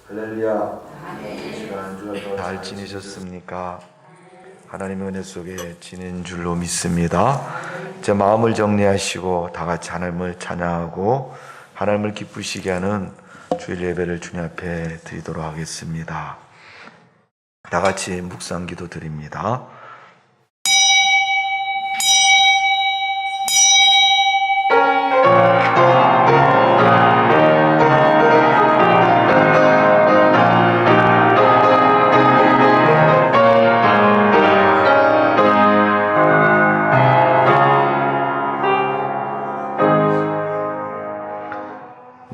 할렐루야. 시간 한 주간 잘 지내셨습니까? 하나님의 은혜 속에 지낸 줄로 믿습니다. 제 마음을 정리하시고 다 같이 하나님을 찬양하고 하나님을 기쁘시게 하는 주일 예배를 주님 앞에 드리도록 하겠습니다. 다 같이 묵상 기도 드립니다.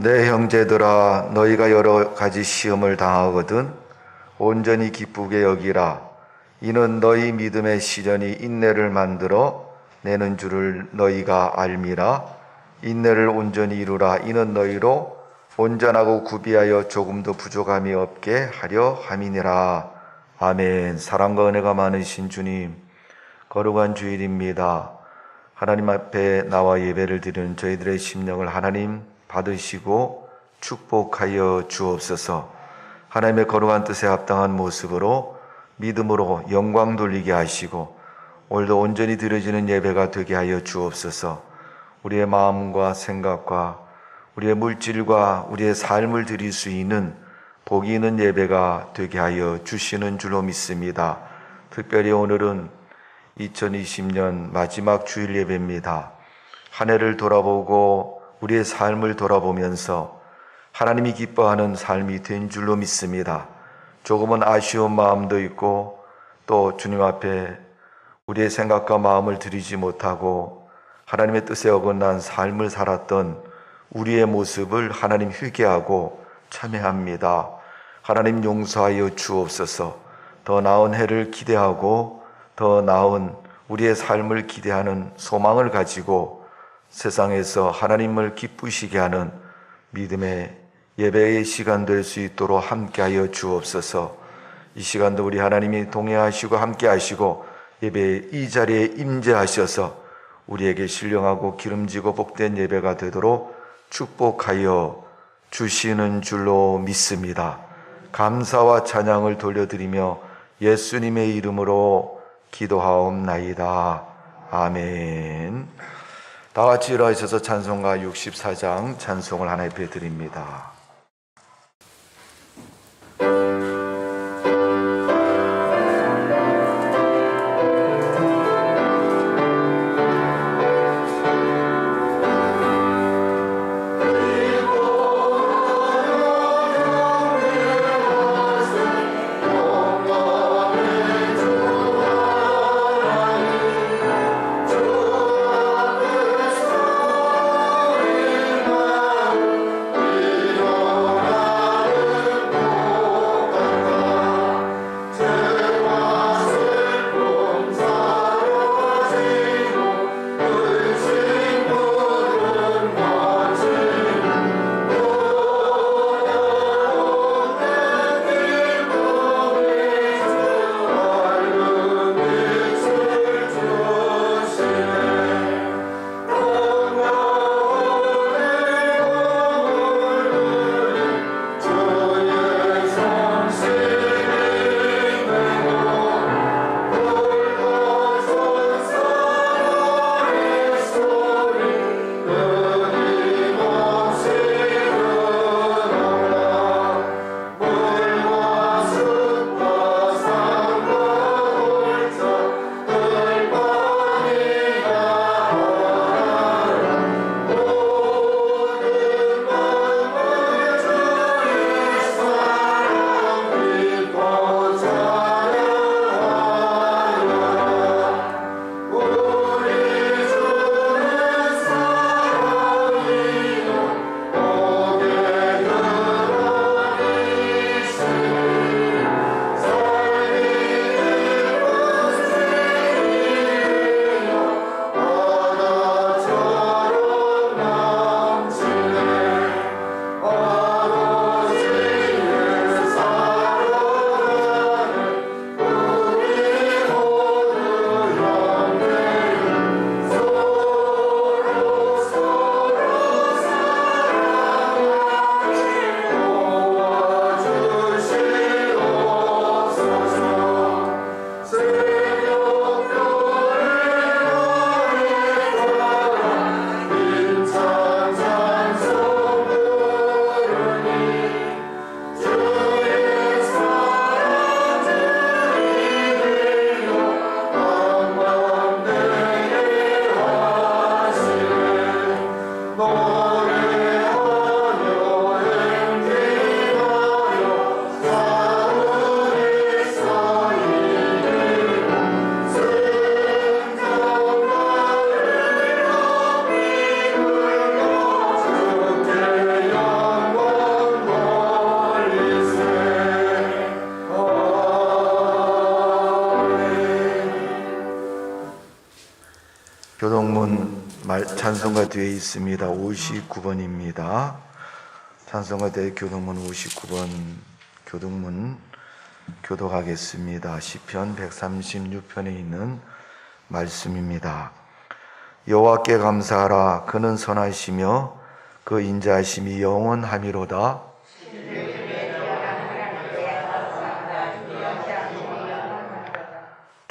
내 형제들아, 너희가 여러 가지 시험을 당하거든 온전히 기쁘게 여기라. 이는 너희 믿음의 시련이 인내를 만들어 내는 줄을 너희가 알미라. 인내를 온전히 이루라. 이는 너희로 온전하고 구비하여 조금도 부족함이 없게 하려 함이니라. 아멘. 사랑과 은혜가 많으신 주님, 거룩한 주일입니다. 하나님 앞에 나와 예배를 드리는 저희들의 심령을 하나님 받으시고 축복하여 주옵소서. 하나님의 거룩한 뜻에 합당한 모습으로 믿음으로 영광 돌리게 하시고 오늘도 온전히 드려지는 예배가 되게 하여 주옵소서. 우리의 마음과 생각과 우리의 물질과 우리의 삶을 드릴 수 있는 복이 있는 예배가 되게 하여 주시는 줄로 믿습니다. 특별히 오늘은 2020년 마지막 주일 예배입니다. 한 해를 돌아보고 우리의 삶을 돌아보면서 하나님이 기뻐하는 삶이 된 줄로 믿습니다. 조금은 아쉬운 마음도 있고 또 주님 앞에 우리의 생각과 마음을 드리지 못하고 하나님의 뜻에 어긋난 삶을 살았던 우리의 모습을 하나님 회개하고 참회합니다. 하나님 용서하여 주옵소서. 더 나은 해를 기대하고 더 나은 우리의 삶을 기대하는 소망을 가지고 세상에서 하나님을 기쁘시게 하는 믿음의 예배의 시간 될 수 있도록 함께하여 주옵소서. 이 시간도 우리 하나님이 동행하시고 함께하시고 예배의 이 자리에 임재하셔서 우리에게 신령하고 기름지고 복된 예배가 되도록 축복하여 주시는 줄로 믿습니다. 감사와 찬양을 돌려드리며 예수님의 이름으로 기도하옵나이다. 아멘. 다 같이 일어나셔서 찬송가 64장 찬송을 하나 예배 드립니다. Oh 찬송가 뒤에 있습니다. 59번입니다. 찬송가 뒤에 교동문 59번 교동문 교독하겠습니다. 시편 136편에 있는 말씀입니다. 여호와께 감사하라. 그는 선하시며 그 인자하심이 영원하미로다.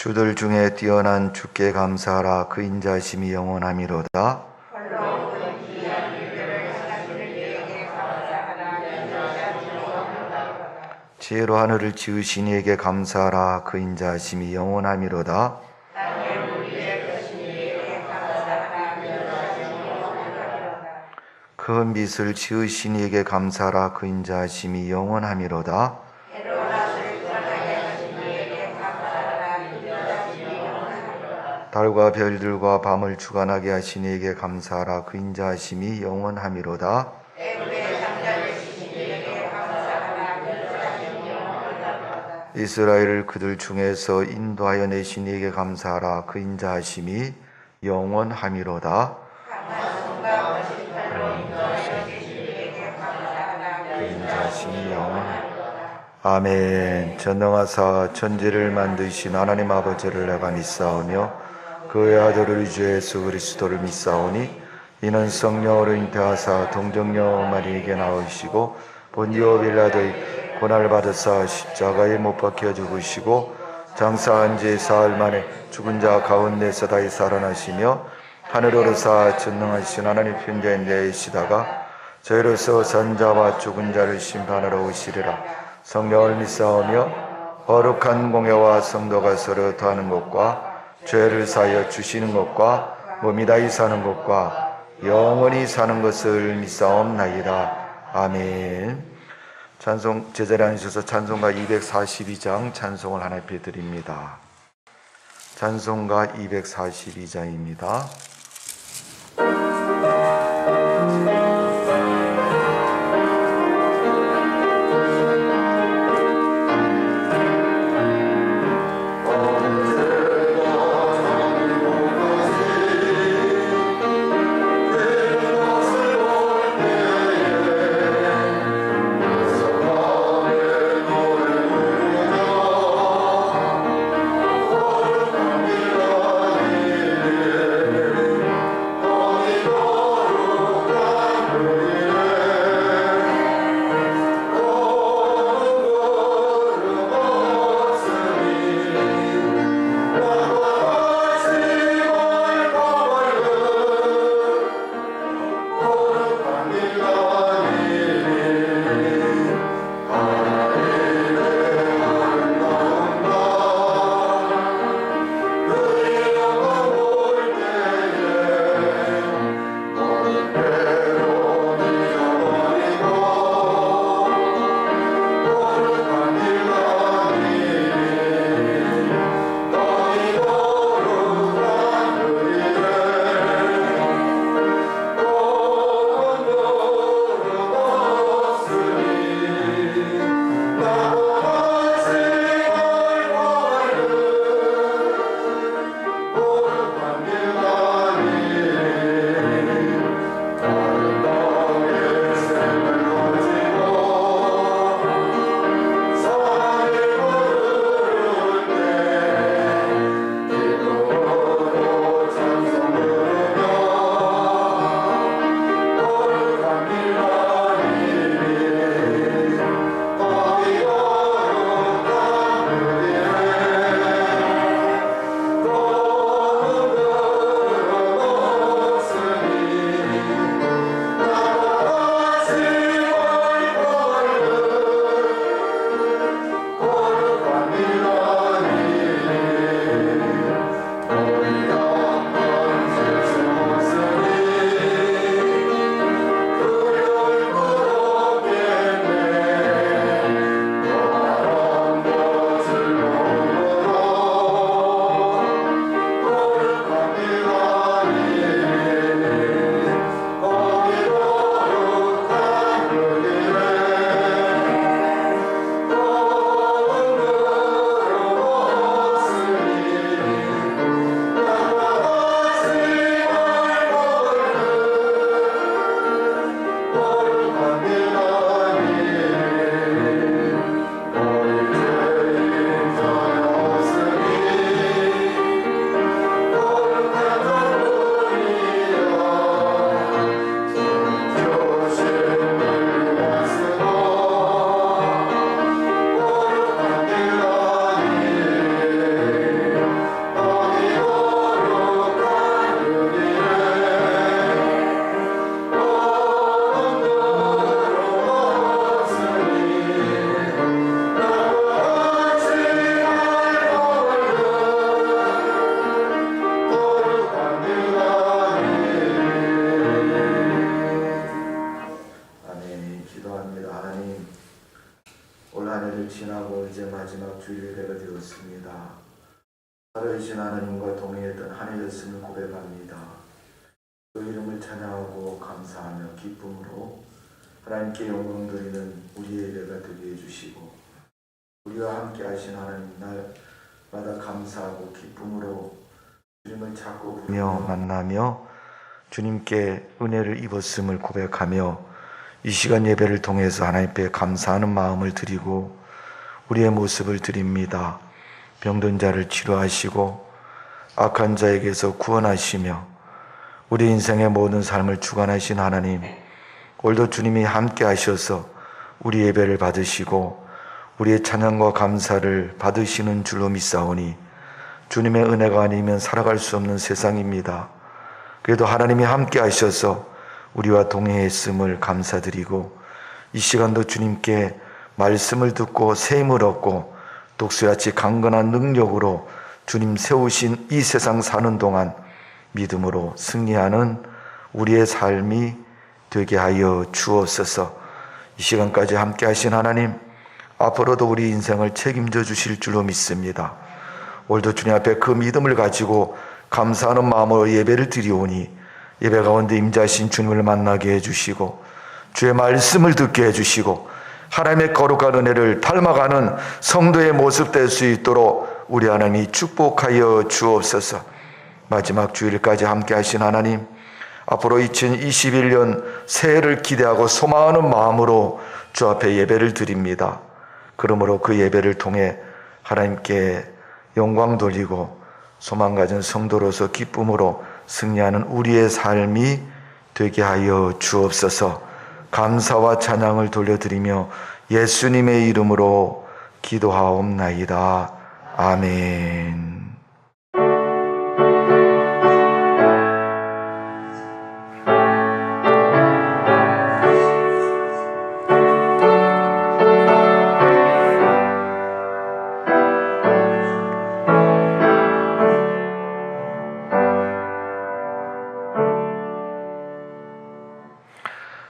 주들 중에 뛰어난 주께 감사하라. 그 인자하심이 영원하미로다. 지혜로 하늘을 지으신 이에게 감사하라. 그 인자하심이 영원하미로다. 그 빛을 지으신 이에게 감사하라. 그 인자하심이 영원하미로다. 달과 별들과 밤을 주관하게 하신 이에게 감사하라. 그 인자하심이 영원하미로다. 이스라엘을 그들 중에서 인도하여 내신 이에게 감사하라. 그 인자하심이 영원하미로다. 그 인자하심이 영원하미로다. 아멘. 전능하사 천지를 만드신 하나님 아버지를 내가 믿사오며 그의 아들 우리 주 예수 그리스도를 믿사오니 이는 성령으로 잉태하사 동정녀 마리에게 나으시고 본디오 빌라도의 고난을 받으사 십자가에 못 박혀 죽으시고 장사한 지 사흘 만에 죽은 자 가운데서 다시 살아나시며 하늘로 오르사 전능하신 하나님 편자에 내시다가 저희로서 산자와 죽은 자를 심판하러 오시리라. 성령을 믿사오며 거룩한 공회와 성도가 서로 더하는 것과 죄를 사하여 주시는 것과 몸이 다히 사는 것과 영원히 사는 것을 믿사옵나이다. 아멘. 찬송 제자리에 앉으셔서 찬송가 242장 찬송을 하나님께 드립니다. 찬송가 242장입니다. 주말을 지나고 이제 마지막 주일 예배가 되었습니다. 살아계신 하나님과 동행했던 한 해였음을 고백합니다. 그 이름을 찬양하고 감사하며 기쁨으로 하나님께 영광 드리는 우리의 예배가 되게 해주시고, 우리와 함께 하신 하나님, 날마다 감사하고 기쁨으로 주님을 찾고 부르며 만나며 주님께 은혜를 입었음을 고백하며 이 시간 예배를 통해서 하나님께 감사하는 마음을 드리고 우리의 모습을 드립니다. 병든 자를 치료하시고 악한 자에게서 구원하시며 우리 인생의 모든 삶을 주관하신 하나님, 오늘도 주님이 함께 하셔서 우리 예배를 받으시고 우리의 찬양과 감사를 받으시는 줄로 믿사오니 주님의 은혜가 아니면 살아갈 수 없는 세상입니다. 그래도 하나님이 함께 하셔서 우리와 동행했음을 감사드리고 이 시간도 주님께 말씀을 듣고 새 힘을 얻고 독수리같이 강건한 능력으로 주님 세우신 이 세상 사는 동안 믿음으로 승리하는 우리의 삶이 되게 하여 주옵소서. 이 시간까지 함께 하신 하나님, 앞으로도 우리 인생을 책임져 주실 줄로 믿습니다. 오늘도 주님 앞에 그 믿음을 가지고 감사하는 마음으로 예배를 드리오니 예배 가운데 임재하신 주님을 만나게 해주시고 주의 말씀을 듣게 해주시고 하나님의 거룩한 은혜를 닮아가는 성도의 모습 될 수 있도록 우리 하나님이 축복하여 주옵소서. 마지막 주일까지 함께 하신 하나님, 앞으로 2021년 새해를 기대하고 소망하는 마음으로 주 앞에 예배를 드립니다. 그러므로 그 예배를 통해 하나님께 영광 돌리고 소망 가진 성도로서 기쁨으로 승리하는 우리의 삶이 되게 하여 주옵소서. 감사와 찬양을 돌려드리며 예수님의 이름으로 기도하옵나이다. 아멘.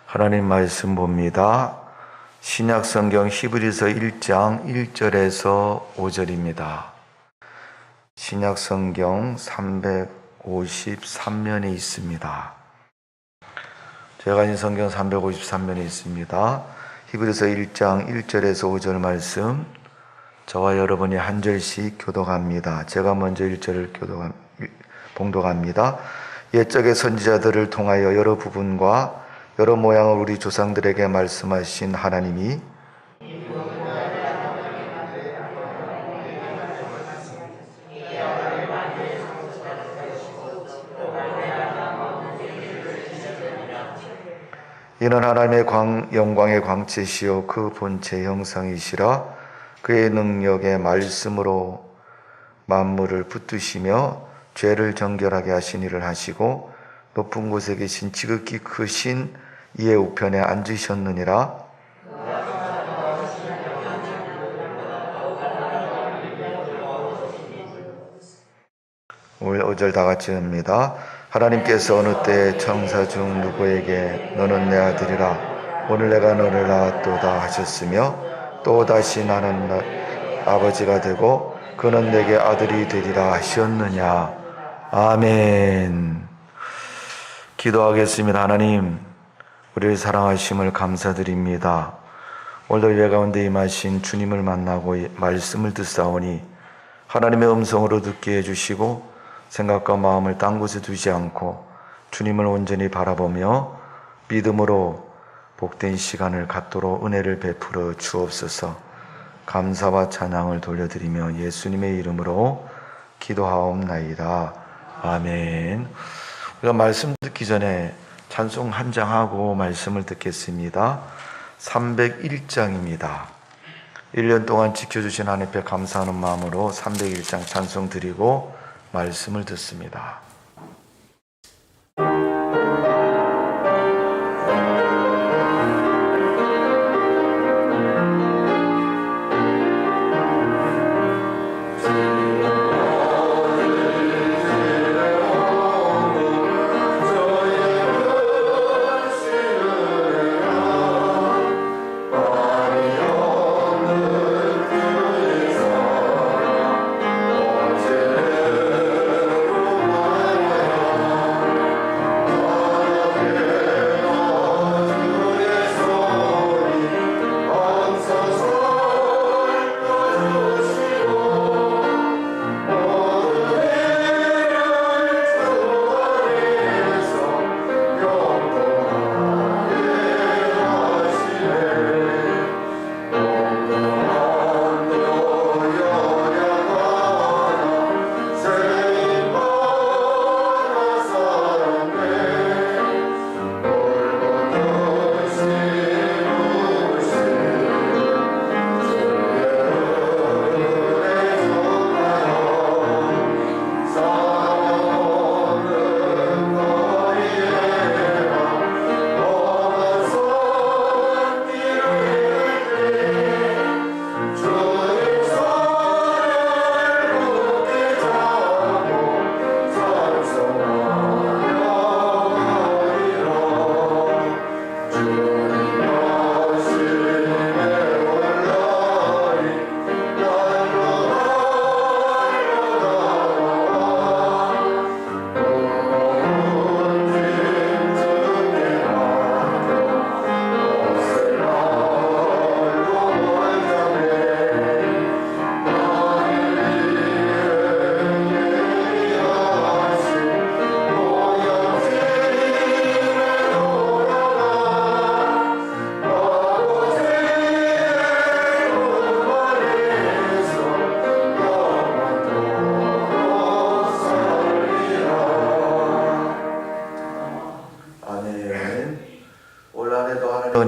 하나님 말씀 봅니다. 신약성경 히브리서 1장 1절에서 5절입니다. 신약성경 353면에 있습니다. 제가 가진 성경 353면에 있습니다. 히브리서 1장 1절에서 5절 말씀, 저와 여러분이 한 절씩 교독합니다. 제가 먼저 1절을 봉독합니다. 옛적의 선지자들을 통하여 여러 부분과 여러 모양을 우리 조상들에게 말씀하신 하나님이 이는 하나님의 영광의 광채시요 그 본체 형상이시라. 그의 능력의 말씀으로 만물을 붙드시며 죄를 정결하게 하신 일을 하시고 높은 곳에 계신 지극히 크신 이의 우편에 앉으셨느니라. 오늘 5절 다 같이 합니다. 하나님께서 어느 때 천사 중 누구에게 너는 내 아들이라 오늘 내가 너를 낳았도다 하셨으며 또 다시 나는 아버지가 되고 그는 내게 아들이 되리라 하셨느냐. 아멘. 기도하겠습니다. 하나님, 우리를 사랑하심을 감사드립니다. 오늘도 예배 가운데 임하신 주님을 만나고 말씀을 듣사오니 하나님의 음성으로 듣게 해주시고 생각과 마음을 딴 곳에 두지 않고 주님을 온전히 바라보며 믿음으로 복된 시간을 갖도록 은혜를 베풀어 주옵소서. 감사와 찬양을 돌려드리며 예수님의 이름으로 기도하옵나이다. 아멘. 우리가 말씀 듣기 전에 찬송 한 장 하고 말씀을 듣겠습니다. 301장입니다. 1년 동안 지켜주신 하나님 앞에 감사하는 마음으로 301장 찬송 드리고 말씀을 듣습니다.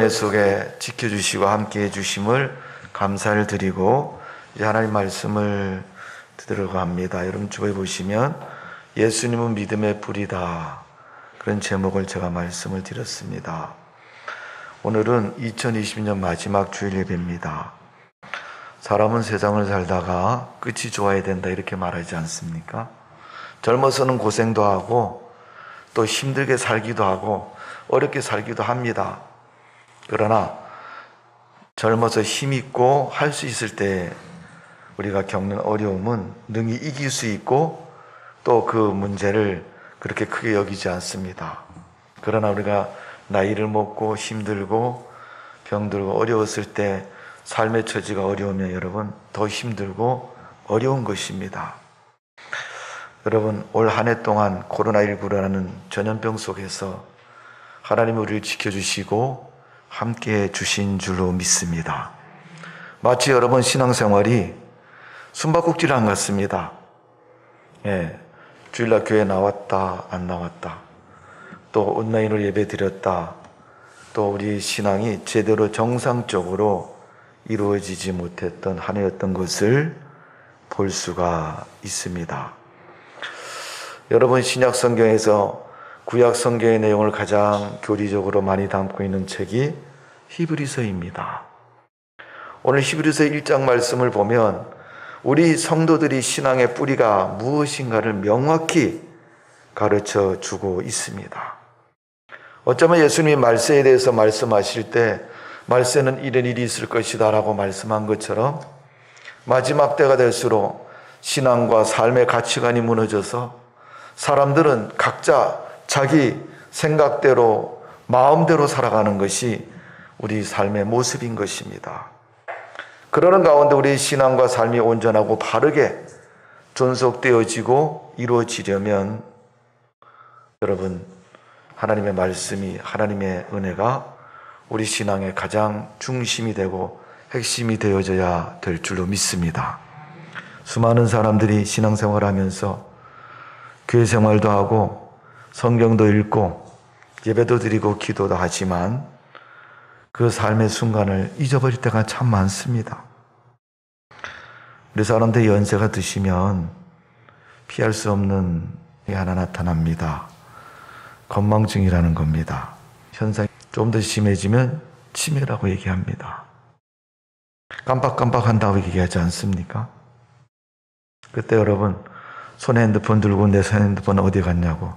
은혜 속에 지켜주시고 함께해 주심을 감사를 드리고 이제 하나님 말씀을 들으려고 합니다. 여러분 주보에 보시면 예수님은 믿음의 뿌리다, 그런 제목을 제가 말씀을 드렸습니다. 오늘은 2020년 마지막 주일 예배입니다. 사람은 세상을 살다가 끝이 좋아야 된다 이렇게 말하지 않습니까? 젊어서는 고생도 하고 또 힘들게 살기도 하고 어렵게 살기도 합니다. 그러나 젊어서 힘있고 할 수 있을 때 우리가 겪는 어려움은 능히 이길 수 있고 또 그 문제를 그렇게 크게 여기지 않습니다. 그러나 우리가 나이를 먹고 힘들고 병들고 어려웠을 때 삶의 처지가 어려우면 여러분 더 힘들고 어려운 것입니다. 여러분 올 한 해 동안 코로나19라는 전염병 속에서 하나님이 우리를 지켜주시고 함께해 주신 줄로 믿습니다. 마치 여러분 신앙생활이 숨바꼭질랑 같습니다. 주일날 교회 나왔다 안 나왔다, 또 온라인으로 예배 드렸다, 또 우리 신앙이 제대로 정상적으로 이루어지지 못했던 한 해였던 것을 볼 수가 있습니다. 여러분 신약 성경에서 구약 성경의 내용을 가장 교리적으로 많이 담고 있는 책이 히브리서입니다. 오늘 히브리서 1장 말씀을 보면 우리 성도들이 신앙의 뿌리가 무엇인가를 명확히 가르쳐 주고 있습니다. 어쩌면 예수님이 말세에 대해서 말씀하실 때 말세는 이런 일이 있을 것이다 라고 말씀한 것처럼 마지막 때가 될수록 신앙과 삶의 가치관이 무너져서 사람들은 각자 자기 생각대로 마음대로 살아가는 것이 우리 삶의 모습인 것입니다. 그러는 가운데 우리 신앙과 삶이 온전하고 바르게 존속되어지고 이루어지려면 여러분 하나님의 말씀이, 하나님의 은혜가 우리 신앙의 가장 중심이 되고 핵심이 되어져야 될 줄로 믿습니다. 수많은 사람들이 신앙생활을 하면서 교회 생활도 하고 성경도 읽고 예배도 드리고 기도도 하지만 그 삶의 순간을 잊어버릴 때가 참 많습니다. 우리 사람들 연세가 드시면 피할 수 없는 게 하나 나타납니다. 건망증이라는 겁니다. 현상이 좀 더 심해지면 치매라고 얘기합니다. 깜빡깜빡한다고 얘기하지 않습니까? 그때 여러분 손에 핸드폰 들고 내 손 핸드폰 어디 갔냐고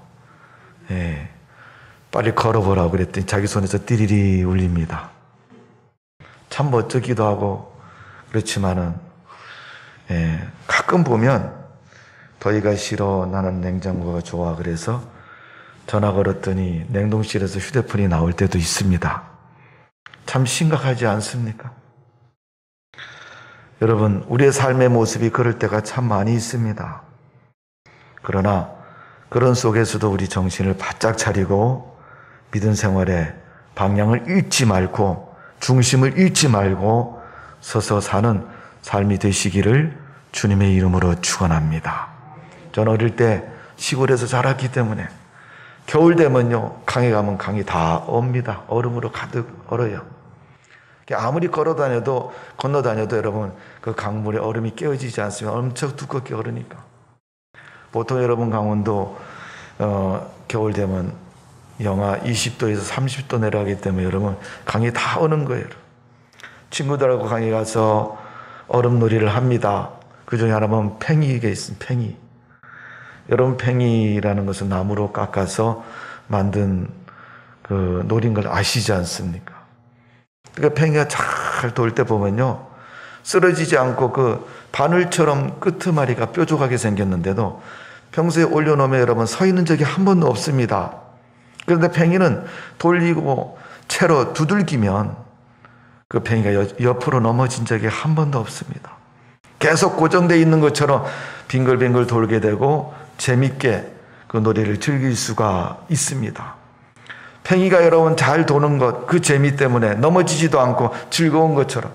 빨리 걸어보라고 그랬더니 자기 손에서 띠리리 울립니다. 참 멋지기도 하고 그렇지만은 가끔 보면 더위가 싫어 나는 냉장고가 좋아 그래서 전화 걸었더니 냉동실에서 휴대폰이 나올 때도 있습니다. 참 심각하지 않습니까? 여러분 우리의 삶의 모습이 그럴 때가 참 많이 있습니다. 그러나 그런 속에서도 우리 정신을 바짝 차리고 믿음 생활의 방향을 잃지 말고 중심을 잃지 말고 서서 사는 삶이 되시기를 주님의 이름으로 축원합니다. 저는 어릴 때 시골에서 자랐기 때문에 겨울 되면요 강에 가면 강이 다 옵니다. 얼음으로 가득 얼어요. 아무리 걸어다녀도 건너다녀도 여러분 그 강물에 얼음이 깨어지지 않으면 엄청 두껍게 얼으니까. 보통 여러분 강원도 겨울 되면 영하 20도에서 30도 내려가기 때문에 여러분 강이 다 오는 거예요. 친구들하고 강에 가서 얼음놀이를 합니다. 그 중에 하나는 팽이가 있습니다. 팽이. 여러분 팽이라는 것은 나무로 깎아서 만든 그 노린 걸 아시지 않습니까? 그러니까 팽이가 잘 돌 때 보면요 쓰러지지 않고 그 바늘처럼 끄트마리가 뾰족하게 생겼는데도 평소에 올려놓으면 여러분 서 있는 적이 한 번도 없습니다. 그런데 팽이는 돌리고 채로 두들기면 그 팽이가 옆으로 넘어진 적이 한 번도 없습니다. 계속 고정되어 있는 것처럼 빙글빙글 돌게 되고 재밌게 그 놀이를 즐길 수가 있습니다. 팽이가 여러분 잘 도는 것, 그 재미 때문에 넘어지지도 않고 즐거운 것처럼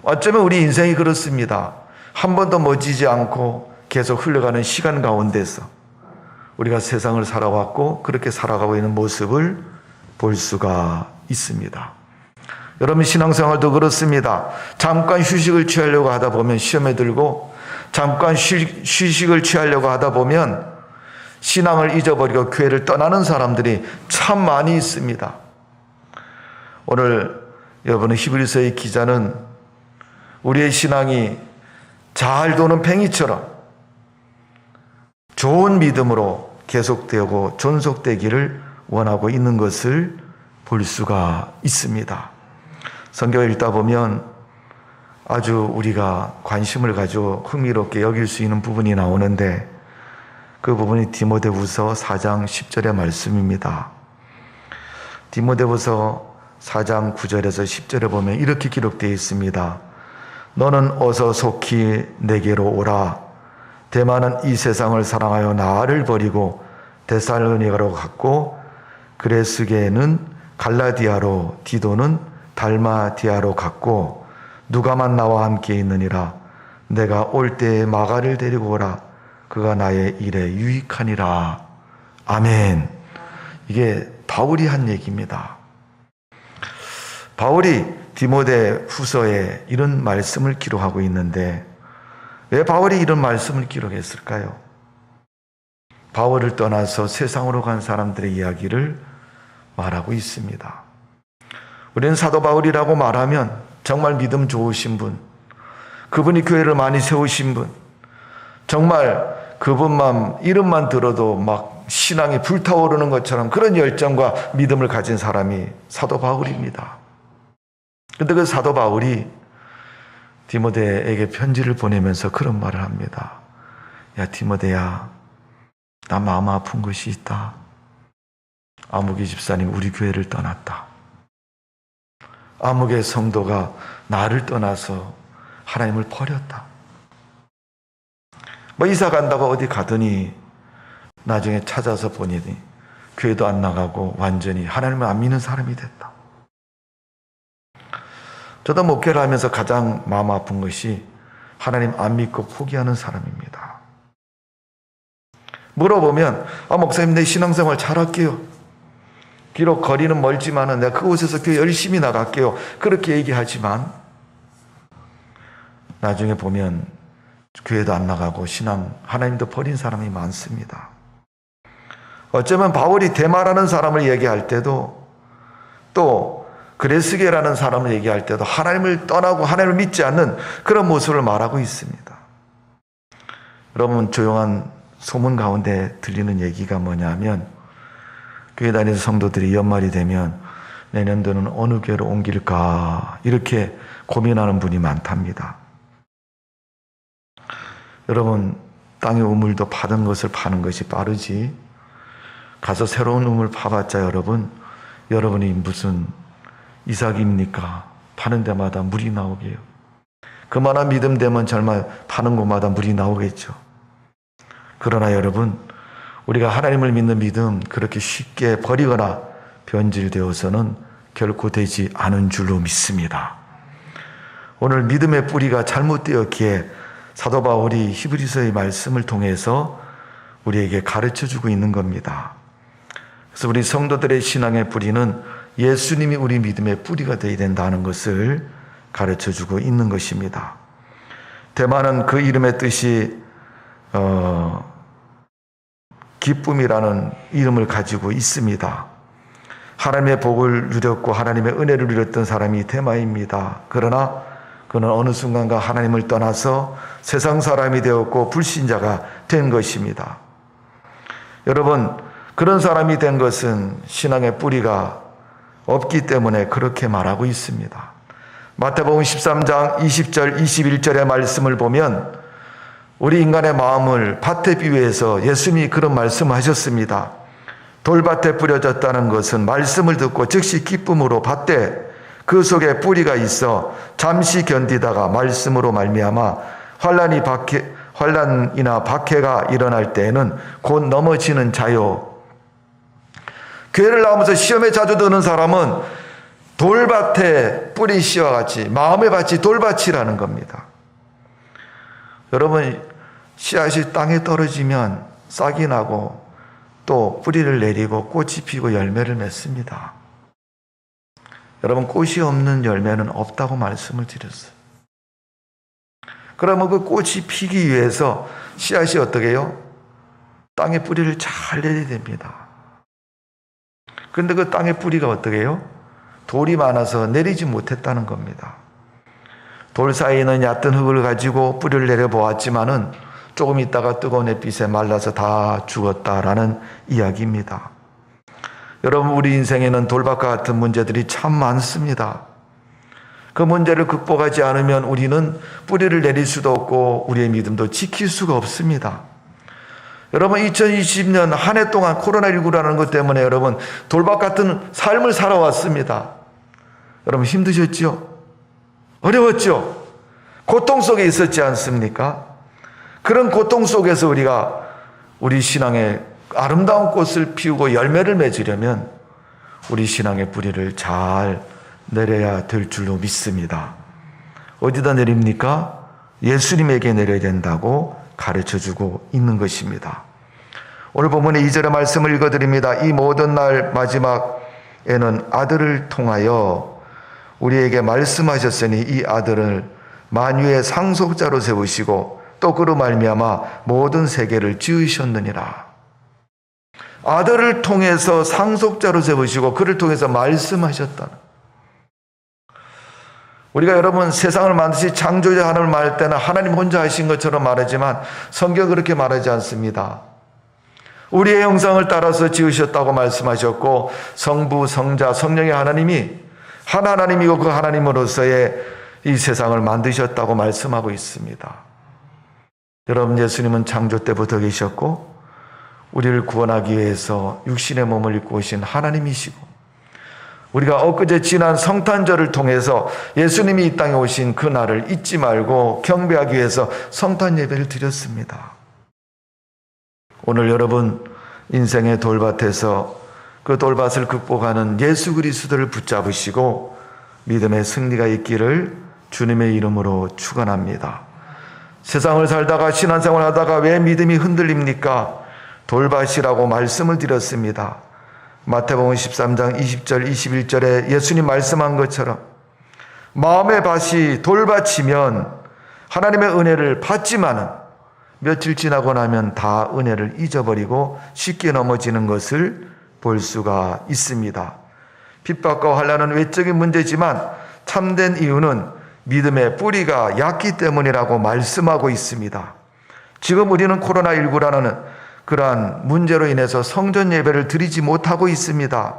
어쩌면 우리 인생이 그렇습니다. 한 번도 멎지지 않고 계속 흘러가는 시간 가운데서 우리가 세상을 살아왔고 그렇게 살아가고 있는 모습을 볼 수가 있습니다. 여러분 신앙생활도 그렇습니다. 잠깐 휴식을 취하려고 하다 보면 시험에 들고, 잠깐 휴식을 취하려고 하다 보면 신앙을 잊어버리고 교회를 떠나는 사람들이 참 많이 있습니다. 오늘 여러분의 히브리서의 기자는 우리의 신앙이 잘 도는 팽이처럼 좋은 믿음으로 계속되고 존속되기를 원하고 있는 것을 볼 수가 있습니다. 성경을 읽다 보면 아주 우리가 관심을 가지고 흥미롭게 여길 수 있는 부분이 나오는데, 그 부분이 디모데후서 4장 10절의 말씀입니다. 디모데후서 4장 9절에서 10절에 보면 이렇게 기록되어 있습니다. 너는 어서 속히 내게로 오라. 대만은 이 세상을 사랑하여 나를 버리고 데살로니가로 갔고, 그레스게는 갈라디아로, 디도는 달마디아로 갔고, 누가만 나와 함께 있느니라. 내가 올 때에 마가를 데리고 오라. 그가 나의 일에 유익하니라. 아멘. 이게 바울이 한 얘기입니다. 바울이 디모데 후서에 이런 말씀을 기록하고 있는데, 왜 바울이 이런 말씀을 기록했을까요? 바울을 떠나서 세상으로 간 사람들의 이야기를 말하고 있습니다. 우리는 사도 바울이라고 말하면 정말 믿음 좋으신 분, 그분이 교회를 많이 세우신 분, 정말 그분만 이름만 들어도 막 신앙이 불타오르는 것처럼 그런 열정과 믿음을 가진 사람이 사도 바울입니다. 그런데 그 사도 바울이 디모데에게 편지를 보내면서 그런 말을 합니다. 야 디모데야, 나 마음 아픈 것이 있다. 아무개 집사님 우리 교회를 떠났다. 아무개 성도가 나를 떠나서 하나님을 버렸다. 뭐 이사 간다고 어디 가더니 나중에 찾아서 보니 교회도 안 나가고 완전히 하나님을 안 믿는 사람이 됐다. 저도 목회를 하면서 가장 마음 아픈 것이 하나님 안 믿고 포기하는 사람입니다. 물어보면 목사님 내 신앙생활 잘할게요. 비록 거리는 멀지만은 내가 그곳에서 교회 열심히 나갈게요. 그렇게 얘기하지만 나중에 보면 교회도 안 나가고 신앙 하나님도 버린 사람이 많습니다. 어쩌면 바울이 데마라는 사람을 얘기할 때도, 또 그레스게라는 사람을 얘기할 때도 하나님을 떠나고 하나님을 믿지 않는 그런 모습을 말하고 있습니다. 여러분 조용한 소문 가운데 들리는 얘기가 뭐냐면, 교회 다니는 성도들이 연말이 되면 내년도는 어느 교회로 옮길까 이렇게 고민하는 분이 많답니다. 여러분 땅의 우물도 파던 것을 파는 것이 빠르지, 가서 새로운 우물 파봤자 여러분이 무슨 이삭입니까? 파는 데마다 물이 나오게요. 그만한 믿음 되면 정말 파는 곳마다 물이 나오겠죠. 그러나 여러분, 우리가 하나님을 믿는 믿음 그렇게 쉽게 버리거나 변질되어서는 결코 되지 않은 줄로 믿습니다. 오늘 믿음의 뿌리가 잘못되었기에 사도 바울이 히브리서의 말씀을 통해서 우리에게 가르쳐주고 있는 겁니다. 그래서 우리 성도들의 신앙의 뿌리는 예수님이 우리 믿음의 뿌리가 되어야 된다는 것을 가르쳐주고 있는 것입니다. 대만은 그 이름의 뜻이 기쁨이라는 이름을 가지고 있습니다. 하나님의 복을 누렸고 하나님의 은혜를 누렸던 사람이 대마입니다. 그러나 그는 어느 순간가 하나님을 떠나서 세상 사람이 되었고 불신자가 된 것입니다. 여러분, 그런 사람이 된 것은 신앙의 뿌리가 없기 때문에 그렇게 말하고 있습니다. 마태복음 13장 20절 21절의 말씀을 보면 우리 인간의 마음을 밭에 비유해서 예수님이 그런 말씀을 하셨습니다. 돌밭에 뿌려졌다는 것은 말씀을 듣고 즉시 기쁨으로 받되 그 속에 뿌리가 있어 잠시 견디다가 말씀으로 말미암아 환난이나 박해가 일어날 때에는 곧 넘어지는 자요. 교회를 나오면서 시험에 자주 드는 사람은 돌밭에 뿌리 씨와 같이 마음의 밭이 돌밭이라는 겁니다. 여러분, 씨앗이 땅에 떨어지면 싹이 나고 또 뿌리를 내리고 꽃이 피고 열매를 맺습니다. 여러분, 꽃이 없는 열매는 없다고 말씀을 드렸어요. 그러면 그 꽃이 피기 위해서 씨앗이 어떻게 해요? 땅에 뿌리를 잘 내야 됩니다. 그런데 그 땅의 뿌리가 어떻게 해요? 돌이 많아서 내리지 못했다는 겁니다. 돌 사이에는 얕은 흙을 가지고 뿌리를 내려보았지만은 조금 있다가 뜨거운 햇빛에 말라서 다 죽었다라는 이야기입니다. 여러분, 우리 인생에는 돌밭과 같은 문제들이 참 많습니다. 그 문제를 극복하지 않으면 우리는 뿌리를 내릴 수도 없고 우리의 믿음도 지킬 수가 없습니다. 여러분, 2020년 한 해 동안 코로나19라는 것 때문에 여러분 돌밭 같은 삶을 살아왔습니다. 여러분, 힘드셨죠? 어려웠죠? 고통 속에 있었지 않습니까? 그런 고통 속에서 우리가 우리 신앙의 아름다운 꽃을 피우고 열매를 맺으려면 우리 신앙의 뿌리를 잘 내려야 될 줄로 믿습니다. 어디다 내립니까? 예수님에게 내려야 된다고 가르쳐주고 있는 것입니다. 오늘 본문의 2절의 말씀을 읽어드립니다. 이 모든 날 마지막에는 아들을 통하여 우리에게 말씀하셨으니 이 아들을 만유의 상속자로 세우시고 또 그로 말미암아 모든 세계를 지으셨느니라. 아들을 통해서 상속자로 세우시고 그를 통해서 말씀하셨다. 우리가 여러분 세상을 만드시 창조자 하나님을 말할 때는 하나님 혼자 하신 것처럼 말하지만 성경은 그렇게 말하지 않습니다. 우리의 형상을 따라서 지으셨다고 말씀하셨고 성부, 성자, 성령의 하나님이 한 하나님이고 그 하나님으로서의 이 세상을 만드셨다고 말씀하고 있습니다. 여러분, 예수님은 창조 때부터 계셨고 우리를 구원하기 위해서 육신의 몸을 입고 오신 하나님이시고 우리가 엊그제 지난 성탄절을 통해서 예수님이 이 땅에 오신 그 날을 잊지 말고 경배하기 위해서 성탄 예배를 드렸습니다. 오늘 여러분 인생의 돌밭에서 그 돌밭을 극복하는 예수 그리스도를 붙잡으시고 믿음의 승리가 있기를 주님의 이름으로 축원합니다. 세상을 살다가 신앙생활 하다가 왜 믿음이 흔들립니까? 돌밭이라고 말씀을 드렸습니다. 마태복음 13장 20절 21절에 예수님 말씀한 것처럼 마음의 밭이 돌밭이면 하나님의 은혜를 받지만은 며칠 지나고 나면 다 은혜를 잊어버리고 쉽게 넘어지는 것을 볼 수가 있습니다. 핍박과 환난은 외적인 문제지만 참된 이유는 믿음의 뿌리가 얕기 때문이라고 말씀하고 있습니다. 지금 우리는 코로나19라는 그러한 문제로 인해서 성전 예배를 드리지 못하고 있습니다.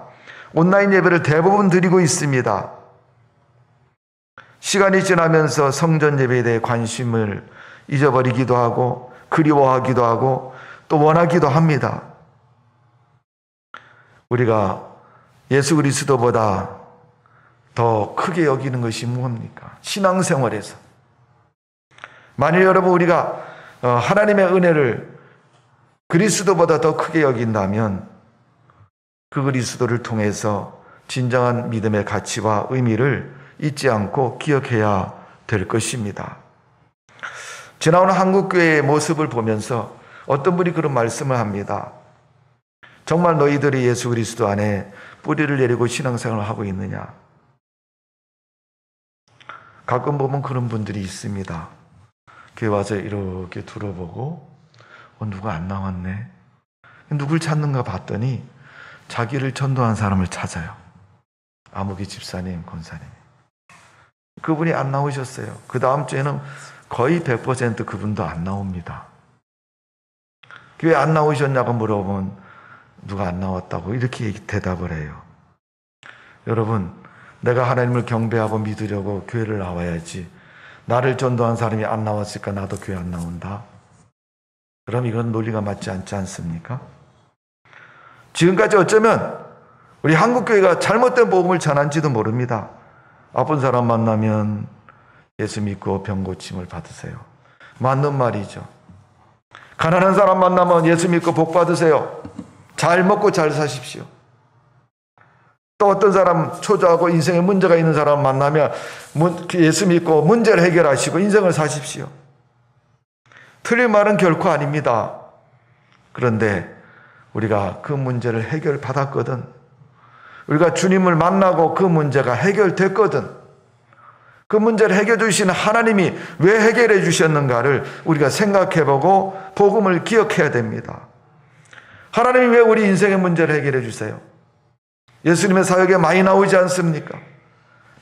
온라인 예배를 대부분 드리고 있습니다. 시간이 지나면서 성전 예배에 대해 관심을 잊어버리기도 하고 그리워하기도 하고 또 원하기도 합니다. 우리가 예수 그리스도보다 더 크게 여기는 것이 무엇입니까? 신앙생활에서 만일 여러분 우리가 하나님의 은혜를 그리스도보다 더 크게 여긴다면 그 그리스도를 통해서 진정한 믿음의 가치와 의미를 잊지 않고 기억해야 될 것입니다. 지나오는 한국교회의 모습을 보면서 어떤 분이 그런 말씀을 합니다. 정말 너희들이 예수 그리스도 안에 뿌리를 내리고 신앙생활을 하고 있느냐? 가끔 보면 그런 분들이 있습니다. 교회 와서 이렇게 둘러보고 누가 안 나왔네. 누굴 찾는가 봤더니 자기를 전도한 사람을 찾아요. 아무개 집사님, 권사님. 그분이 안 나오셨어요. 그 다음 주에는 거의 100% 그분도 안 나옵니다. 왜 안 나오셨냐고 물어보면 누가 안 나왔다고 이렇게 대답을 해요. 여러분, 내가 하나님을 경배하고 믿으려고 교회를 나와야지. 나를 전도한 사람이 안 나왔으니까 나도 교회 안 나온다. 그럼 이건 논리가 맞지 않지 않습니까? 지금까지 어쩌면 우리 한국교회가 잘못된 복음을 전한지도 모릅니다. 아픈 사람 만나면 예수 믿고 병 고침을 받으세요. 맞는 말이죠. 가난한 사람 만나면 예수 믿고 복 받으세요. 잘 먹고 잘 사십시오. 또 어떤 사람 초조하고 인생에 문제가 있는 사람 만나면 예수 믿고 문제를 해결하시고 인생을 사십시오. 틀린 말은 결코 아닙니다. 그런데 우리가 그 문제를 해결받았거든. 우리가 주님을 만나고 그 문제가 해결됐거든. 그 문제를 해결해 주시는 하나님이 왜 해결해 주셨는가를 우리가 생각해보고 복음을 기억해야 됩니다. 하나님이 왜 우리 인생의 문제를 해결해 주세요? 예수님의 사역에 많이 나오지 않습니까?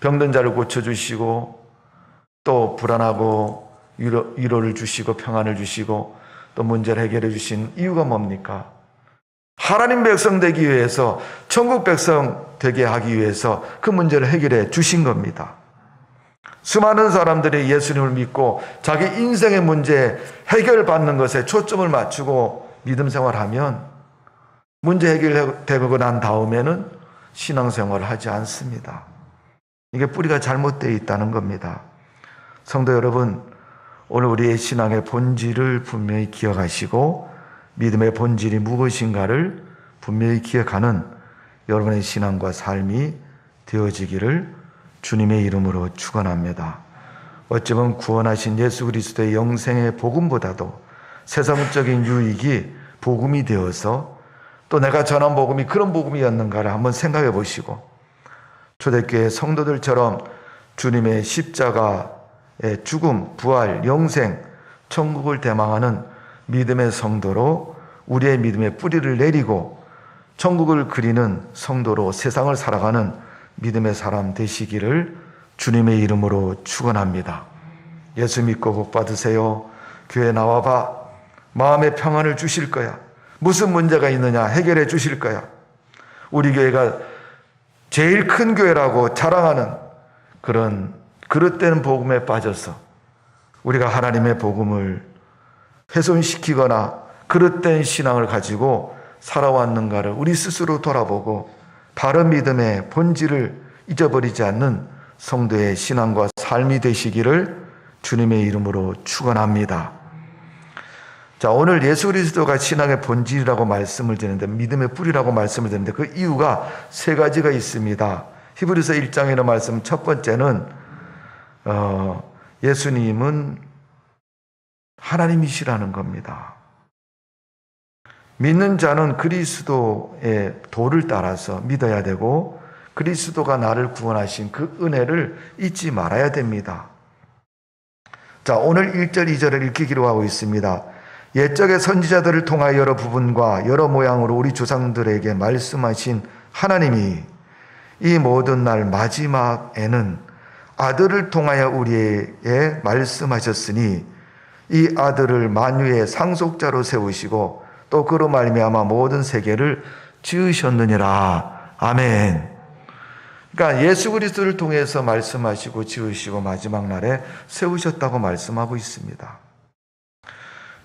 병든 자를 고쳐주시고 또 불안하고 위로를 주시고 평안을 주시고 또 문제를 해결해 주신 이유가 뭡니까? 하나님 백성 되기 위해서, 천국 백성 되게 하기 위해서 그 문제를 해결해 주신 겁니다. 수많은 사람들이 예수님을 믿고 자기 인생의 문제 해결받는 것에 초점을 맞추고 믿음 생활하면 문제 해결되고 난 다음에는 신앙생활을 하지 않습니다. 이게 뿌리가 잘못되어 있다는 겁니다. 성도 여러분, 오늘 우리의 신앙의 본질을 분명히 기억하시고 믿음의 본질이 무엇인가를 분명히 기억하는 여러분의 신앙과 삶이 되어지기를 주님의 이름으로 축원합니다. 어쩌면 구원하신 예수 그리스도의 영생의 복음보다도 세상적인 유익이 복음이 되어서 또 내가 전한 복음이 그런 복음이었는가를 한번 생각해 보시고 초대교회 성도들처럼 주님의 십자가의 죽음, 부활, 영생, 천국을 대망하는 믿음의 성도로 우리의 믿음의 뿌리를 내리고 천국을 그리는 성도로 세상을 살아가는 믿음의 사람 되시기를 주님의 이름으로 축원합니다. 예수 믿고 복 받으세요. 교회 나와봐. 마음의 평안을 주실 거야. 무슨 문제가 있느냐 해결해 주실 거야. 우리 교회가 제일 큰 교회라고 자랑하는 그런 그릇된 복음에 빠져서 우리가 하나님의 복음을 훼손시키거나 그릇된 신앙을 가지고 살아왔는가를 우리 스스로 돌아보고 바른 믿음의 본질을 잊어버리지 않는 성도의 신앙과 삶이 되시기를 주님의 이름으로 축원합니다. 자, 오늘 예수 그리스도가 신앙의 본질이라고 말씀을 드리는데, 믿음의 뿌리라고 말씀을 드리는데 그 이유가 세 가지가 있습니다. 히브리서 1장에는 말씀 첫 번째는 예수님은 하나님이시라는 겁니다. 믿는 자는 그리스도의 도를 따라서 믿어야 되고 그리스도가 나를 구원하신 그 은혜를 잊지 말아야 됩니다. 자, 오늘 1절 2절을 이렇게 기록하고 있습니다. 옛적의 선지자들을 통하여 여러 부분과 여러 모양으로 우리 조상들에게 말씀하신 하나님이 이 모든 날 마지막에는 아들을 통하여 우리에게 말씀하셨으니 이 아들을 만유의 상속자로 세우시고 또 그로 말미암아 모든 세계를 지으셨느니라. 아멘. 그러니까 예수 그리스도를 통해서 말씀하시고 지으시고 마지막 날에 세우셨다고 말씀하고 있습니다.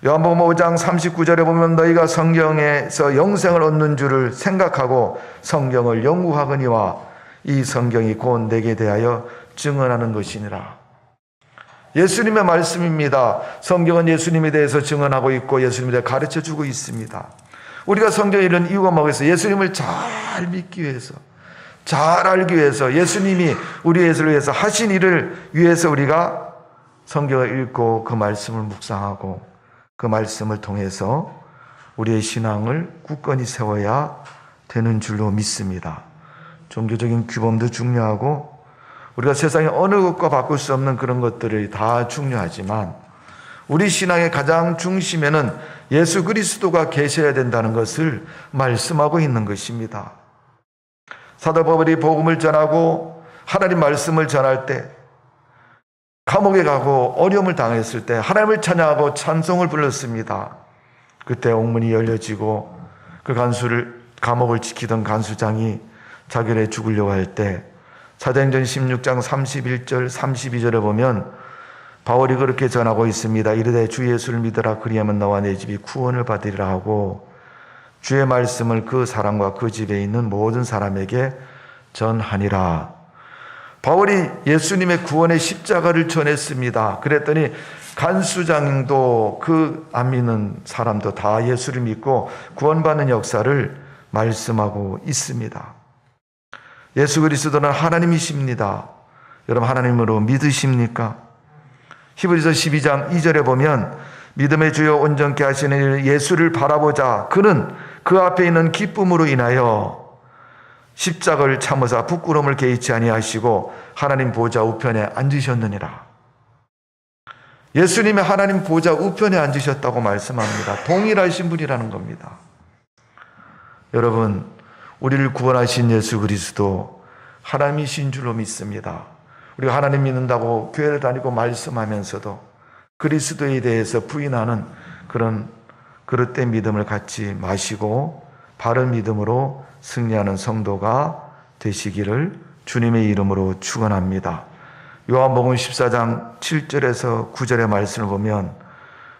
요한복음 5장 39절에 보면 너희가 성경에서 영생을 얻는 줄을 생각하고 성경을 연구하거니와 이 성경이 곧 내게 대하여 증언하는 것이니라. 예수님의 말씀입니다. 성경은 예수님에 대해서 증언하고 있고 예수님에 대해 가르쳐주고 있습니다. 우리가 성경에 이런 이유가 뭐겠어요? 예수님을 잘 믿기 위해서, 잘 알기 위해서, 예수님이 우리 예수를 위해서 하신 일을 위해서 우리가 성경을 읽고 그 말씀을 묵상하고 그 말씀을 통해서 우리의 신앙을 굳건히 세워야 되는 줄로 믿습니다. 종교적인 규범도 중요하고 우리가 세상에 어느 것과 바꿀 수 없는 그런 것들이 다 중요하지만 우리 신앙의 가장 중심에는 예수 그리스도가 계셔야 된다는 것을 말씀하고 있는 것입니다. 사도 바울이 복음을 전하고 하나님 말씀을 전할 때 감옥에 가고 어려움을 당했을 때 하나님을 찬양하고 찬송을 불렀습니다. 그때 옥문이 열려지고 그 감옥을 지키던 간수장이 자결해 죽으려고 할 때 사도행전 16장 31절 32절에 보면 바울이 그렇게 전하고 있습니다. 이르되 주 예수를 믿으라 그리하면 너와 내 집이 구원을 받으리라 하고 주의 말씀을 그 사람과 그 집에 있는 모든 사람에게 전하니라. 바울이 예수님의 구원의 십자가를 전했습니다. 그랬더니 간수장도 그 안 믿는 사람도 다 예수를 믿고 구원받는 역사를 말씀하고 있습니다. 예수 그리스도는 하나님이십니다. 여러분 하나님으로 믿으십니까? 히브리서 12장 2절에 보면 믿음의 주요 온전케 하시는 예수를 바라보자. 그는 그 앞에 있는 기쁨으로 인하여 십자가를 참으사 부끄러움을 개의치 아니하시고 하나님 보좌 우편에 앉으셨느니라. 예수님이 하나님 보좌 우편에 앉으셨다고 말씀합니다. 동일하신 분이라는 겁니다. 여러분, 우리를 구원하신 예수 그리스도 하나님이신 줄로 믿습니다. 우리가 하나님 믿는다고 교회를 다니고 말씀하면서도 그리스도에 대해서 부인하는 그런 그릇된 믿음을 갖지 마시고 바른 믿음으로 승리하는 성도가 되시기를 주님의 이름으로 축원합니다. 요한복음 14장 7절에서 9절의 말씀을 보면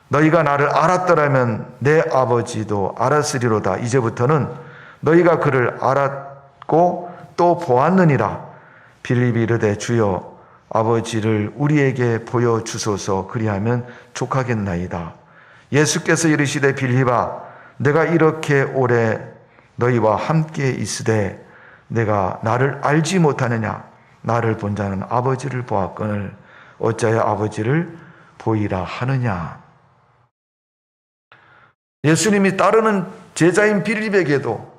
너희가 나를 알았더라면 내 아버지도 알았으리로다. 이제부터는 너희가 그를 알았고 또 보았느니라. 빌립이 이르되 주여 아버지를 우리에게 보여주소서. 그리하면 족하겠나이다. 예수께서 이르시되 빌립아 내가 이렇게 오래 너희와 함께 있으되 내가 나를 알지 못하느냐. 나를 본 자는 아버지를 보았거늘 어찌하여 아버지를 보이라 하느냐. 예수님이 따르는 제자인 빌립에게도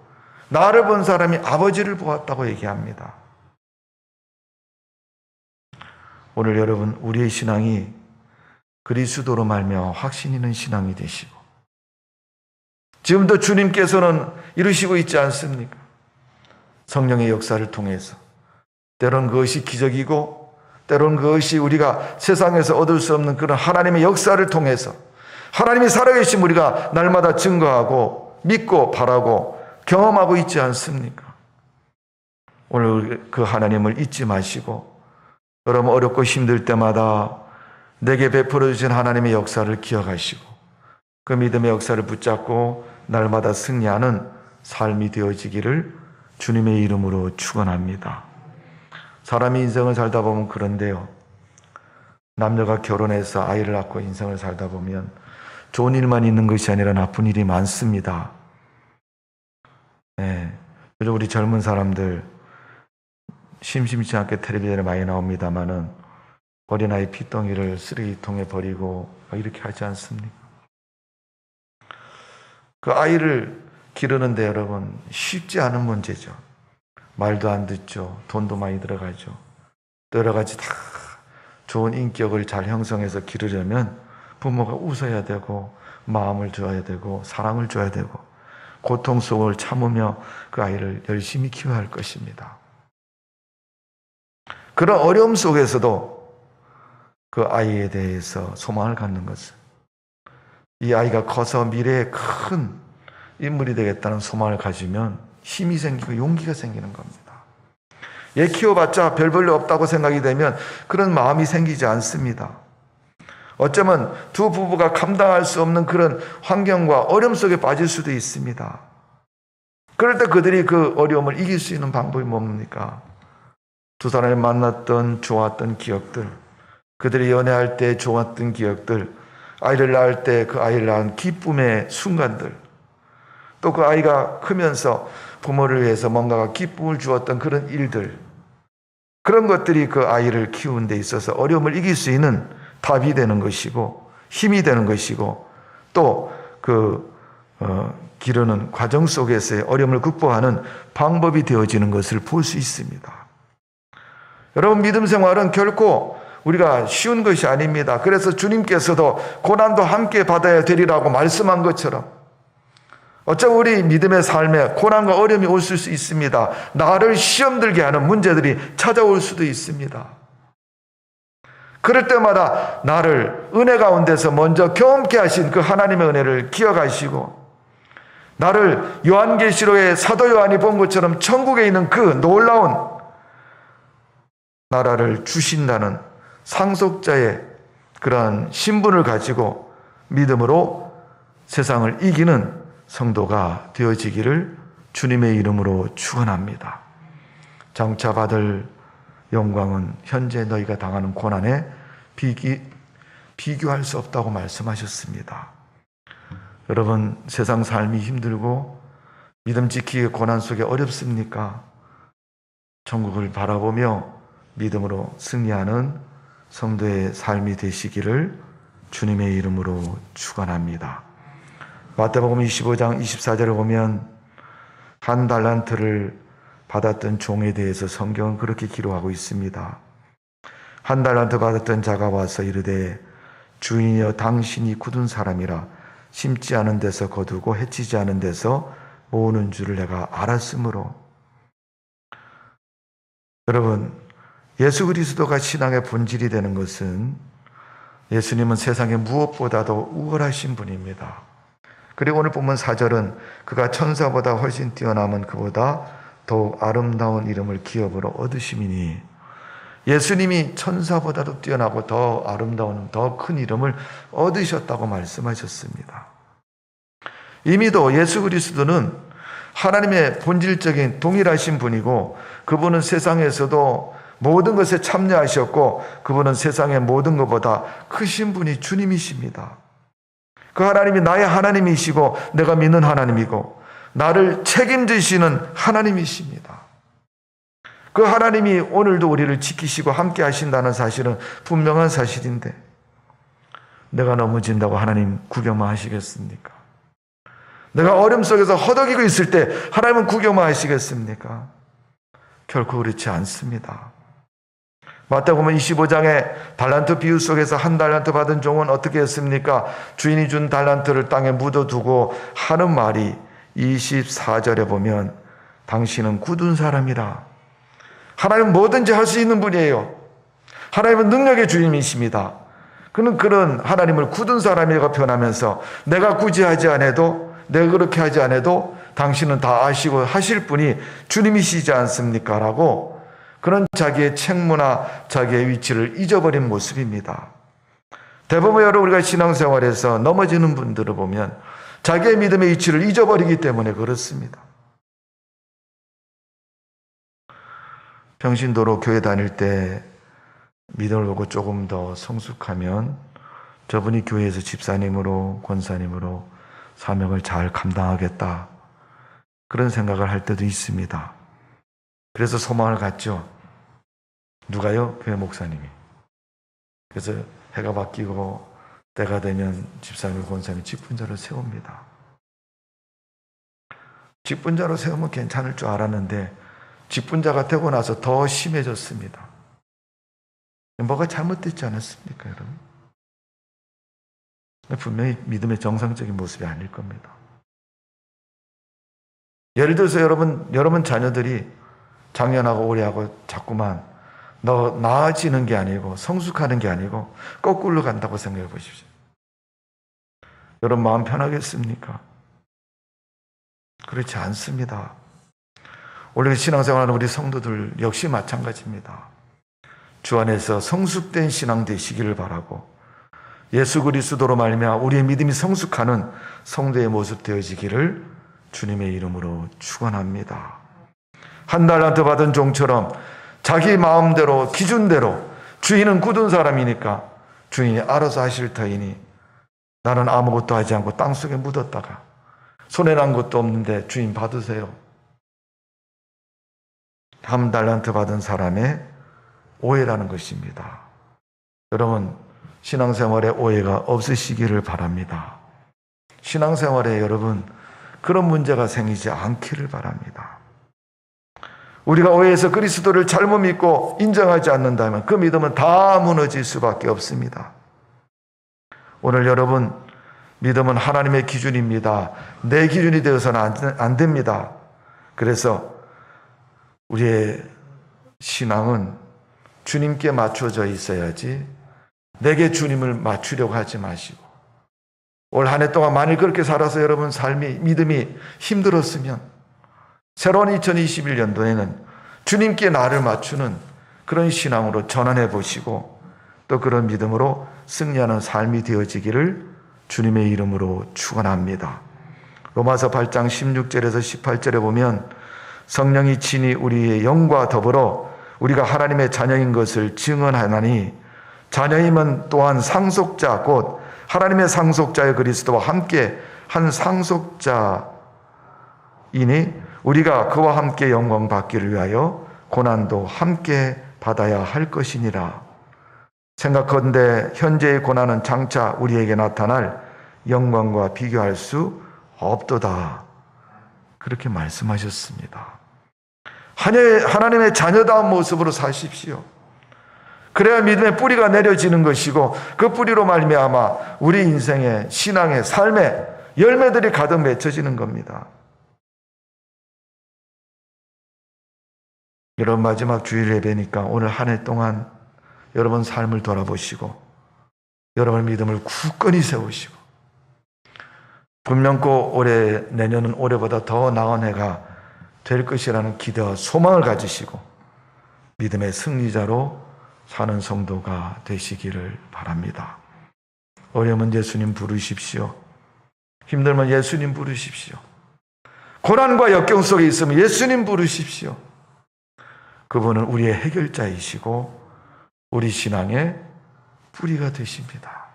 나를 본 사람이 아버지를 보았다고 얘기합니다. 오늘 여러분, 우리의 신앙이 그리스도로 말미암아 확신 있는 신앙이 되시고 지금도 주님께서는 이루시고 있지 않습니까? 성령의 역사를 통해서 때론 그것이 기적이고 때론 그것이 우리가 세상에서 얻을 수 없는 그런 하나님의 역사를 통해서 하나님이 살아계신 우리가 날마다 증거하고 믿고 바라고 경험하고 있지 않습니까? 오늘 그 하나님을 잊지 마시고 여러분 어렵고 힘들 때마다 내게 베풀어 주신 하나님의 역사를 기억하시고 그 믿음의 역사를 붙잡고 날마다 승리하는 삶이 되어지기를 주님의 이름으로 축원합니다. 사람이 인생을 살다 보면 그런데요. 남녀가 결혼해서 아이를 낳고 인생을 살다 보면 좋은 일만 있는 것이 아니라 나쁜 일이 많습니다. 네. 요즘 우리 젊은 사람들 심심치 않게 텔레비전에 많이 나옵니다마는 어린아이 피덩이를 쓰레기통에 버리고 이렇게 하지 않습니까? 그 아이를 기르는데 여러분 쉽지 않은 문제죠. 말도 안 듣죠. 돈도 많이 들어가죠. 또 여러 가지 다 좋은 인격을 잘 형성해서 기르려면 부모가 웃어야 되고 마음을 줘야 되고 사랑을 줘야 되고 고통 속을 참으며 그 아이를 열심히 키워야 할 것입니다. 그런 어려움 속에서도 그 아이에 대해서 소망을 갖는 것은 이 아이가 커서 미래에 큰 인물이 되겠다는 소망을 가지면 힘이 생기고 용기가 생기는 겁니다. 얘 키워봤자 별 볼일 없다고 생각이 되면 그런 마음이 생기지 않습니다. 어쩌면 두 부부가 감당할 수 없는 그런 환경과 어려움 속에 빠질 수도 있습니다. 그럴 때 그들이 그 어려움을 이길 수 있는 방법이 뭡니까? 두 사람이 만났던 좋았던 기억들, 그들이 연애할 때 좋았던 기억들, 아이를 낳을 때 그 아이를 낳은 기쁨의 순간들, 또 그 아이가 크면서 부모를 위해서 뭔가가 기쁨을 주었던 그런 일들, 그런 것들이 그 아이를 키우는 데 있어서 어려움을 이길 수 있는 답이 되는 것이고 힘이 되는 것이고 또 기르는 과정 속에서의 어려움을 극복하는 방법이 되어지는 것을 볼 수 있습니다. 여러분, 믿음 생활은 결코 우리가 쉬운 것이 아닙니다. 그래서 주님께서도 고난도 함께 받아야 되리라고 말씀한 것처럼 어쩌면 우리 믿음의 삶에 고난과 어려움이 올 수 있습니다. 나를 시험 들게 하는 문제들이 찾아올 수도 있습니다. 그럴 때마다 나를 은혜 가운데서 먼저 경험케 하신 그 하나님의 은혜를 기억하시고 나를 요한계시록의 사도 요한이 본 것처럼 천국에 있는 그 놀라운 나라를 주신다는 상속자의 그러한 신분을 가지고 믿음으로 세상을 이기는 성도가 되어지기를 주님의 이름으로 축원합니다. 장차 받을 영광은 현재 너희가 당하는 고난에 비교할 수 없다고 말씀하셨습니다. 여러분, 세상 삶이 힘들고 믿음 지키기 고난 속에 어렵습니까? 천국을 바라보며 믿음으로 승리하는 성도의 삶이 되시기를 주님의 이름으로 축원합니다. 마태복음 25장 24절을 보면 한 달란트를 받았던 종에 대해서 성경은 그렇게 기록하고 있습니다. 1달란트 받았던 자가 와서 이르되 주인이여 당신이 굳은 사람이라 심지 않은 데서 거두고 해치지 않은 데서 모으는 줄을 내가 알았으므로. 여러분, 예수 그리스도가 신앙의 본질이 되는 것은 예수님은 세상에 무엇보다도 우월하신 분입니다. 그리고 오늘 본문 4절은 그가 천사보다 훨씬 뛰어남은 그보다 더욱 아름다운 이름을 기업으로 얻으심이니, 예수님이 천사보다도 뛰어나고 더 아름다운 더 큰 이름을 얻으셨다고 말씀하셨습니다. 이미도 예수 그리스도는 하나님의 본질적인 동일하신 분이고, 그분은 세상에서도 모든 것에 참여하셨고, 그분은 세상의 모든 것보다 크신 분이 주님이십니다. 그 하나님이 나의 하나님이시고 내가 믿는 하나님이고 나를 책임지시는 하나님이십니다. 그 하나님이 오늘도 우리를 지키시고 함께 하신다는 사실은 분명한 사실인데, 내가 넘어진다고 하나님 구경만 하시겠습니까? 내가 어려움 속에서 허덕이고 있을 때 하나님은 구경만 하시겠습니까? 결코 그렇지 않습니다. 마태복음 25장의 달란트 비유 속에서 1달란트 받은 종은 어떻게 했습니까? 주인이 준 달란트를 땅에 묻어두고 하는 말이 24절에 보면 당신은 굳은 사람이라. 하나님은 뭐든지 할 수 있는 분이에요. 하나님은 능력의 주님이십니다. 그런 하나님을 굳은 사람이라고 표현하면서 내가 굳이 하지 않아도, 내가 그렇게 하지 않아도 당신은 다 아시고 하실 분이 주님이시지 않습니까? 라고 그런 자기의 책무나 자기의 위치를 잊어버린 모습입니다. 대부분 우리가 신앙생활에서 넘어지는 분들을 보면 자기의 믿음의 위치를 잊어버리기 때문에 그렇습니다. 평신도로 교회 다닐 때 믿음을 보고 조금 더 성숙하면 저분이 교회에서 집사님으로 권사님으로 사명을 잘 감당하겠다, 그런 생각을 할 때도 있습니다. 그래서 소망을 갖죠. 누가요? 교회 목사님이. 그래서 해가 바뀌고 때가 되면 집사님, 권사님 직분자를 세웁니다. 직분자로 세우면 괜찮을 줄 알았는데 직분자가 되고 나서 더 심해졌습니다. 뭐가 잘못됐지 않았습니까, 여러분? 분명히 믿음의 정상적인 모습이 아닐 겁니다. 예를 들어서 여러분 자녀들이 작년하고 올해하고 자꾸만 나아지는 게 아니고 성숙하는 게 아니고 거꾸로 간다고 생각해 보십시오. 여러분 마음 편하겠습니까? 그렇지 않습니다. 우리 신앙생활하는 우리 성도들 역시 마찬가지입니다. 주 안에서 성숙된 신앙 되시기를 바라고, 예수 그리스도로 말미암아 우리의 믿음이 성숙하는 성도의 모습 되어지기를 주님의 이름으로 축원합니다. 1달란트 받은 종처럼 자기 마음대로 기준대로, 주인은 굳은 사람이니까 주인이 알아서 하실 터이니 나는 아무것도 하지 않고 땅속에 묻었다가 손에 난 것도 없는데 주인 받으세요. 1달란트 받은 사람의 오해라는 것입니다. 여러분, 신앙생활에 오해가 없으시기를 바랍니다. 신앙생활에 여러분 그런 문제가 생기지 않기를 바랍니다. 우리가 오해해서 그리스도를 잘못 믿고 인정하지 않는다면 그 믿음은 다 무너질 수밖에 없습니다. 오늘 여러분, 믿음은 하나님의 기준입니다. 내 기준이 되어서는 안 됩니다. 그래서 우리의 신앙은 주님께 맞춰져 있어야지 내게 주님을 맞추려고 하지 마시고, 올 한 해 동안 만일 그렇게 살아서 여러분 믿음이 힘들었으면 새로운 2021년도에는 주님께 나를 맞추는 그런 신앙으로 전환해 보시고 또 그런 믿음으로 승리하는 삶이 되어지기를 주님의 이름으로 축원합니다. 로마서 8장 16절에서 18절에 보면 성령이 친히 우리의 영과 더불어 우리가 하나님의 자녀인 것을 증언하나니, 자녀임은 또한 상속자 곧 하나님의 상속자의 그리스도와 함께 한 상속자이니 우리가 그와 함께 영광 받기를 위하여 고난도 함께 받아야 할 것이니라. 생각컨대 현재의 고난은 장차 우리에게 나타날 영광과 비교할 수 없도다. 그렇게 말씀하셨습니다. 하나님의 자녀다운 모습으로 사십시오. 그래야 믿음의 뿌리가 내려지는 것이고 그 뿌리로 말미암아 우리 인생의 신앙의 삶의 열매들이 가득 맺혀지는 겁니다. 여러분 마지막 주일 예배니까 오늘 한 해 동안 여러분 삶을 돌아보시고 여러분 믿음을 굳건히 세우시고 분명코 올해 내년은 올해보다 더 나은 해가 될 것이라는 기대와 소망을 가지시고 믿음의 승리자로 사는 성도가 되시기를 바랍니다. 어려우면 예수님 부르십시오. 힘들면 예수님 부르십시오. 고난과 역경 속에 있으면 예수님 부르십시오. 그분은 우리의 해결자이시고 우리 신앙의 뿌리가 되십니다.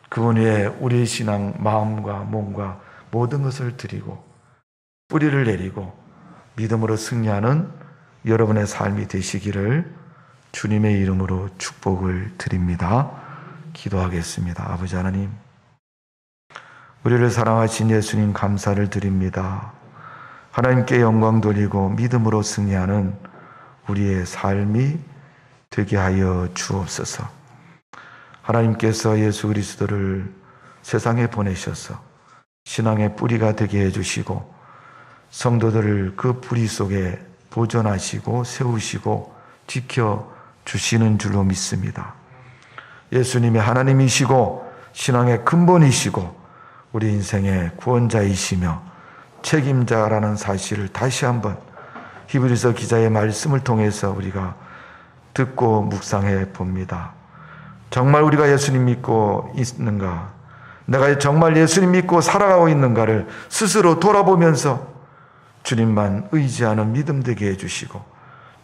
그분 위에 우리의 신앙 마음과 몸과 모든 것을 드리고 뿌리를 내리고 믿음으로 승리하는 여러분의 삶이 되시기를 주님의 이름으로 축복을 드립니다. 기도하겠습니다. 아버지 하나님, 우리를 사랑하신 예수님 감사를 드립니다. 하나님께 영광 돌리고 믿음으로 승리하는 우리의 삶이 되게 하여 주옵소서. 하나님께서 예수 그리스도를 세상에 보내셔서 신앙의 뿌리가 되게 해주시고 성도들을 그 뿌리 속에 보존하시고 세우시고 지켜주시는 줄로 믿습니다. 예수님이 하나님이시고 신앙의 근본이시고 우리 인생의 구원자이시며 책임자라는 사실을 다시 한번 히브리서 기자의 말씀을 통해서 우리가 듣고 묵상해 봅니다. 정말 우리가 예수님 믿고 있는가? 내가 정말 예수님 믿고 살아가고 있는가를 스스로 돌아보면서 주님만 의지하는 믿음 되게 해주시고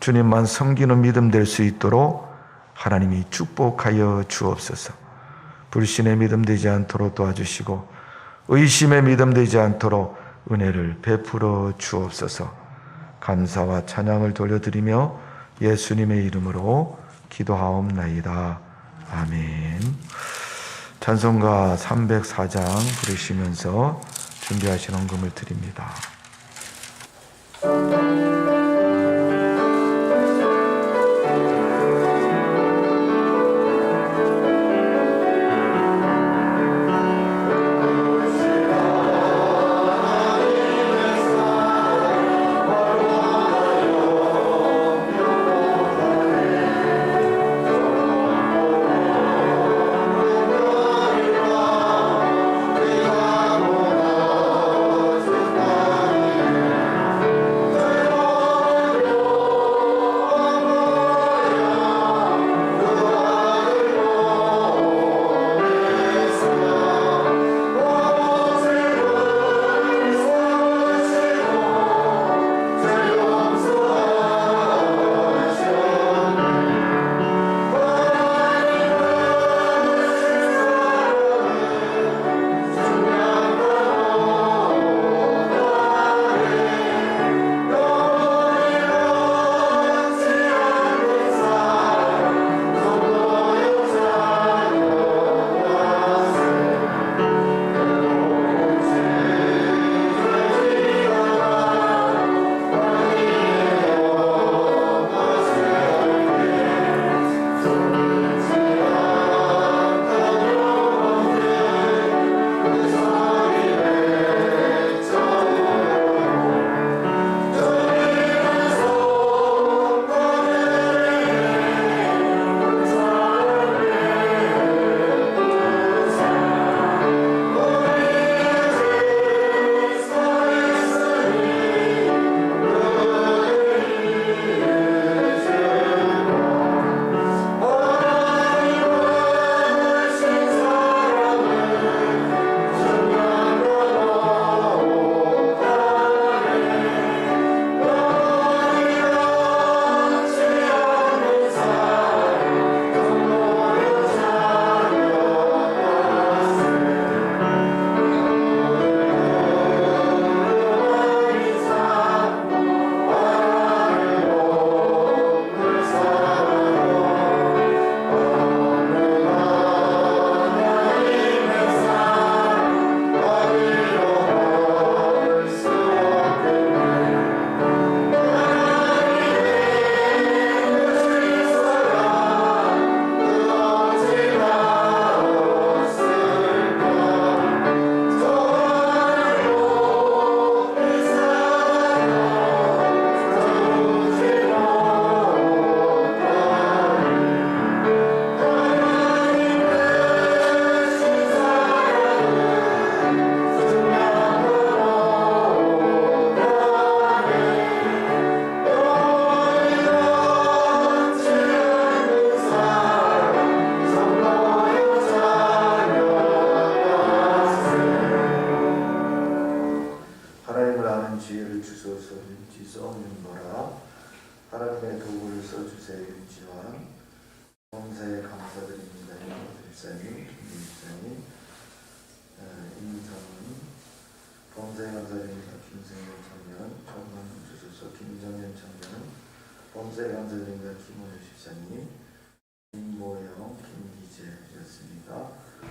주님만 섬기는 믿음 될 수 있도록 하나님이 축복하여 주옵소서. 불신의 믿음 되지 않도록 도와주시고 의심의 믿음 되지 않도록 은혜를 베풀어 주옵소서. 감사와 찬양을 돌려드리며 예수님의 이름으로 기도하옵나이다. 아멘. 찬송가 304장 부르시면서 준비하신 헌금을 드립니다.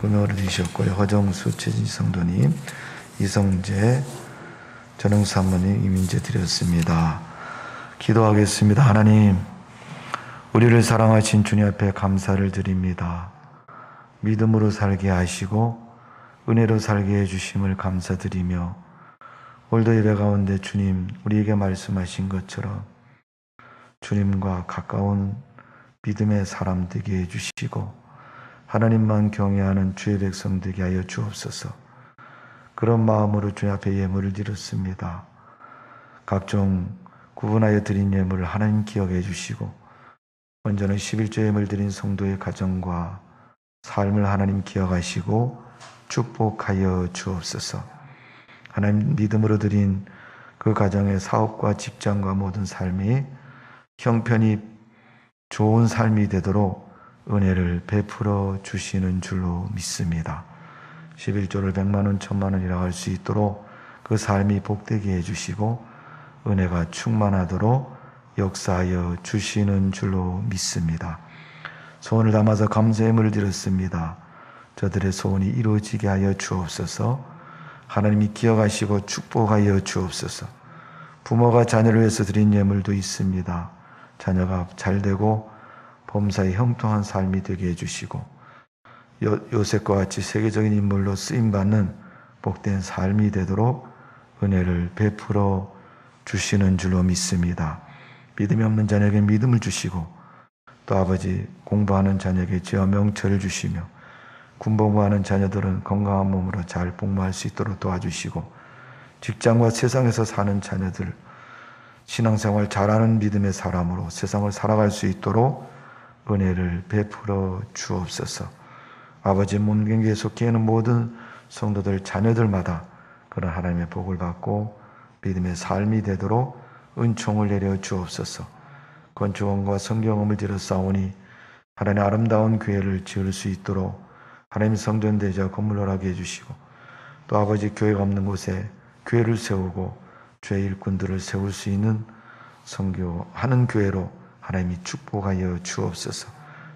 금요일에 드셨고요. 허정수 최진 성도님, 이성재 전흥 사모님, 이민재 드렸습니다. 기도하겠습니다. 하나님, 우리를 사랑하신 주님 앞에 감사를 드립니다. 믿음으로 살게 하시고 은혜로 살게 해주심을 감사드리며, 오늘도 예배 가운데 주님 우리에게 말씀하신 것처럼 주님과 가까운 믿음의 사람 되게 해주시고 하나님만 경외하는 주의 백성 되게 하여 주옵소서. 그런 마음으로 주님 앞에 예물을 드렸습니다. 각종 구분하여 드린 예물을 하나님 기억해 주시고, 먼저는 11조 예물 드린 성도의 가정과 삶을 하나님 기억하시고 축복하여 주옵소서. 하나님 믿음으로 드린 그 가정의 사업과 직장과 모든 삶이 형편이 좋은 삶이 되도록 은혜를 베풀어 주시는 줄로 믿습니다. 11조를 100만 원, 1000만 원이라 할 수 있도록 그 삶이 복되게 해주시고 은혜가 충만하도록 역사하여 주시는 줄로 믿습니다. 소원을 담아서 감사의 드렸습니다. 저들의 소원이 이루어지게 하여 주옵소서. 하나님이 기억하시고 축복하여 주옵소서. 부모가 자녀를 위해서 드린 예물도 있습니다. 자녀가 잘되고 범사에 형통한 삶이 되게 해주시고 요셉과 같이 세계적인 인물로 쓰임받는 복된 삶이 되도록 은혜를 베풀어 주시는 줄로 믿습니다. 믿음이 없는 자녀에게 믿음을 주시고, 또 아버지 공부하는 자녀에게 지혜와 명철을 주시며, 군복무하는 자녀들은 건강한 몸으로 잘 복무할 수 있도록 도와주시고, 직장과 세상에서 사는 자녀들 신앙생활 잘하는 믿음의 사람으로 세상을 살아갈 수 있도록 은혜를 베풀어 주옵소서. 아버지 몸경기에 속해 있는 모든 성도들 자녀들마다 그런 하나님의 복을 받고 믿음의 삶이 되도록 은총을 내려 주옵소서. 건축원과 성경음을 들었사오니 하나님 아름다운 교회를 지을 수 있도록 하나님 성전 대자 건물 허락해 해주시고, 또 아버지 교회가 없는 곳에 교회를 세우고 죄의 일꾼들을 세울 수 있는 선교하는 교회로 하나님이 축복하여 주옵소서.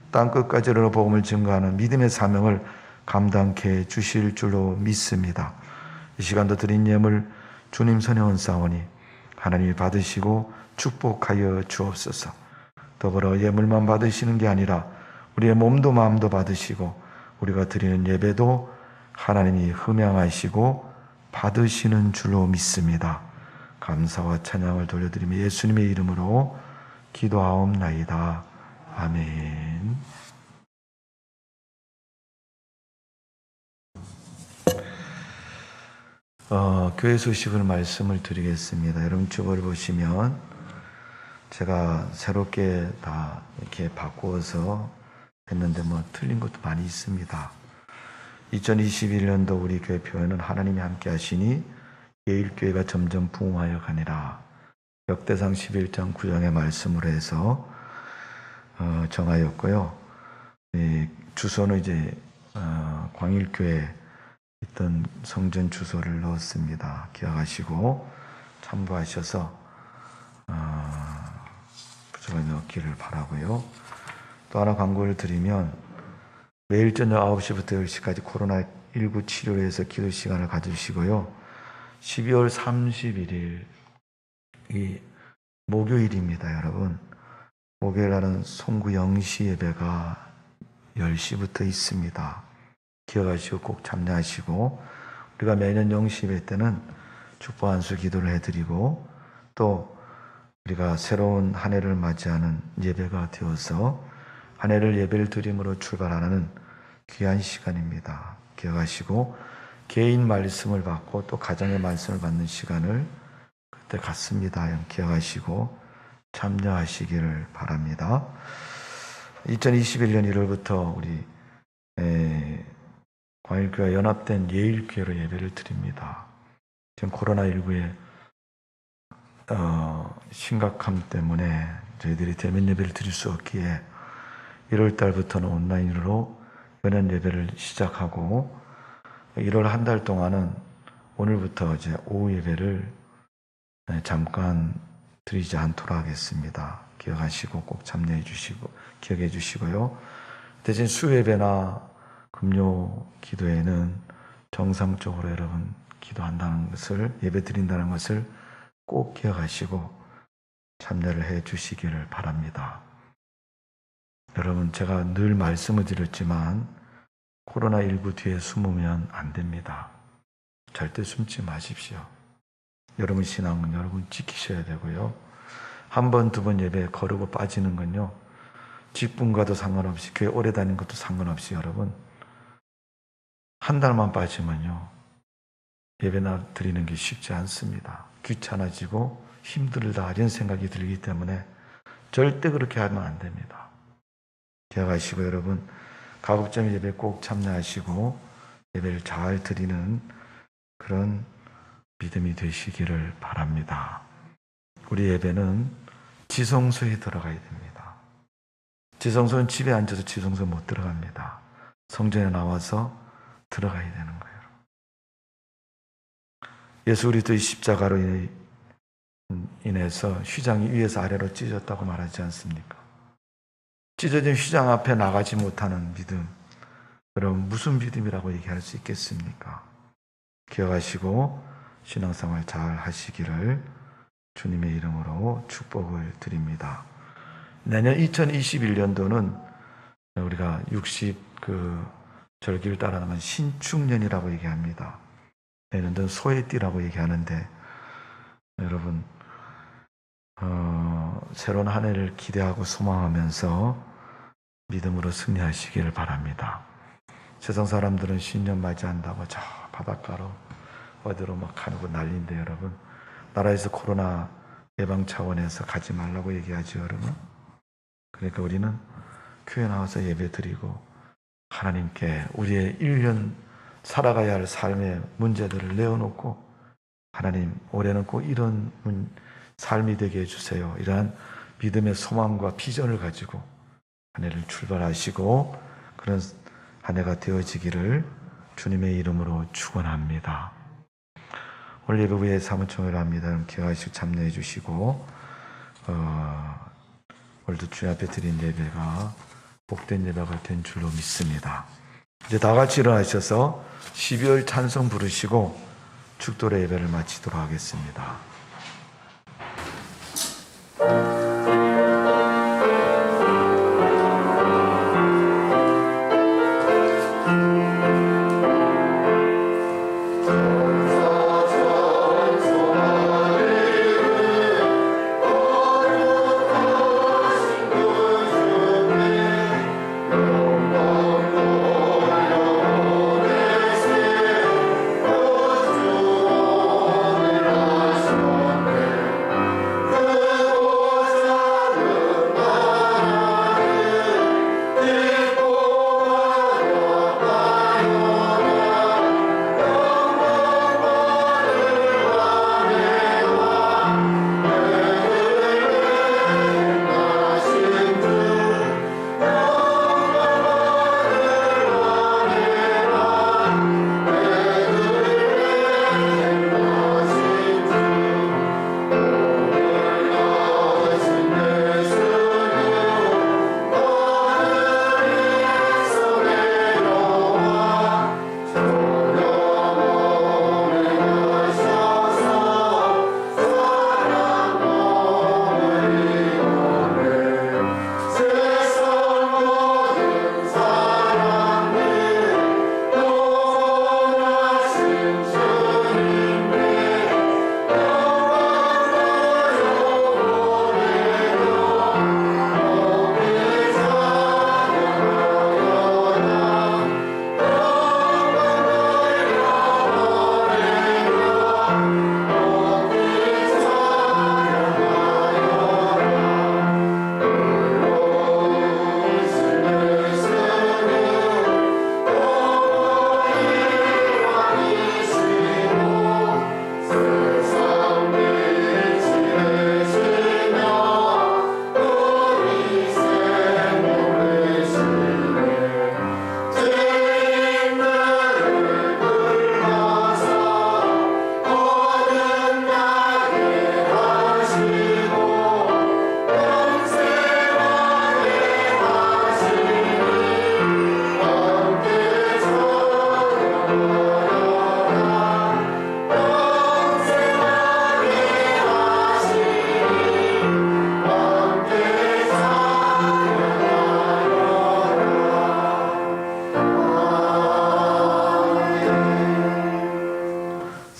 땅끝까지 이르러 복음을 증거하는 믿음의 사명을 감당케 해 주실 줄로 믿습니다. 이 시간도 드린 예물 주님 손에 얹사오니 하나님이 받으시고 축복하여 주옵소서. 더불어 예물만 받으시는 게 아니라 우리의 몸도 마음도 받으시고 우리가 드리는 예배도 하나님이 흠양하시고 받으시는 줄로 믿습니다. 감사와 찬양을 돌려드리며 예수님의 이름으로 기도하옵나이다. 아멘. 교회 소식을 말씀을 드리겠습니다. 여러분 주보를 보시면 제가 새롭게 다 이렇게 바꾸어서 했는데 틀린 것도 많이 있습니다. 2021년도 우리 교회 표에는 하나님이 함께 하시니 예일교회가 점점 부흥하여 가니라. 역대상 11장 9장의 말씀으로 해서 정하였고요. 주소는 이제 광일교회 있던 성전 주소를 넣었습니다. 기억하시고 참고하셔서 부적을 넣기를 바라고요. 또 하나 광고를 드리면 매일 저녁 9시부터 10시까지 코로나19 치료에서 기도 시간을 가지시고요. 12월 31일이 목요일입니다, 여러분. 목요일 날은 송구 영시 예배가 10시부터 있습니다. 기억하시고 꼭 참여하시고, 우리가 매년 영시 예배 때는 축복 안수 기도를 해드리고, 또 우리가 새로운 한 해를 맞이하는 예배가 되어서 한 해를 예배를 드림으로 출발하는 귀한 시간입니다. 기억하시고 개인 말씀을 받고 또 가정의 말씀을 받는 시간을 그때 갖습니다. 기억하시고 참여하시기를 바랍니다. 2021년 1월부터 우리 광일교회 연합된 예일교회로 예배를 드립니다. 지금 코로나19의 심각함 때문에 저희들이 대면 예배를 드릴 수 없기에 1월 달부터는 온라인으로 연연 예배를 시작하고 1월 한 달 동안은 오늘부터 이제 오후 예배를 잠깐 드리지 않도록 하겠습니다. 기억하시고 꼭 참여해 주시고 기억해 주시고요. 대신 수예배나 금요 기도에는 정상적으로 여러분 기도한다는 것을, 예배 드린다는 것을 꼭 기억하시고 참여를 해 주시기를 바랍니다. 여러분, 제가 늘 말씀을 드렸지만 코로나19 뒤에 숨으면 안 됩니다. 절대 숨지 마십시오. 여러분 신앙은 여러분 지키셔야 되고요. 한 번, 두 번 예배 거르고 빠지는 건요, 직분과도 상관없이, 교회 오래 다닌 것도 상관없이 여러분, 한 달만 빠지면요, 예배나 드리는 게 쉽지 않습니다. 귀찮아지고 힘들다 이런 생각이 들기 때문에 절대 그렇게 하면 안 됩니다. 기억하시고 여러분, 가급적 예배 꼭 참여하시고 예배를 잘 드리는 그런 믿음이 되시기를 바랍니다. 우리 예배는 지성소에 들어가야 됩니다. 지성소는 집에 앉아서 지성소 못 들어갑니다. 성전에 나와서 들어가야 되는 거예요. 예수 그리스도의 십자가로 인해서 휘장이 위에서 아래로 찢어졌다고 말하지 않습니까? 찢어진 휘장 앞에 나가지 못하는 믿음, 그럼 무슨 믿음이라고 얘기할 수 있겠습니까? 기억하시고 신앙생활 잘 하시기를 주님의 이름으로 축복을 드립니다. 내년 2021년도는 우리가 60 절기를 따라가면 신축년이라고 얘기합니다. 내년도는 소외띠라고 얘기하는데 여러분, 새로운 한 해를 기대하고 소망하면서 믿음으로 승리하시기를 바랍니다. 세상 사람들은 신년 맞이한다고 저 바닷가로 어디로 막 가고 난리인데 여러분, 나라에서 코로나 예방 차원에서 가지 말라고 얘기하죠 여러분. 그러니까 우리는 교회 나와서 예배 드리고 하나님께 우리의 1년 살아가야 할 삶의 문제들을 내어놓고, 하나님 올해는 꼭 이런 삶이 되게 해주세요, 이러한 믿음의 소망과 비전을 가지고 한 해를 출발하시고 그런 한 해가 되어지기를 주님의 이름으로 축원합니다. 오늘 예배 후에 사무총회를 합니다. 기억하시고 참여해 주시고 오늘도 주님 앞에 드린 예배가 복된 예배가 된 줄로 믿습니다. 이제 다 같이 일어나셔서 12월 찬송 부르시고 축도의 예배를 마치도록 하겠습니다. Oh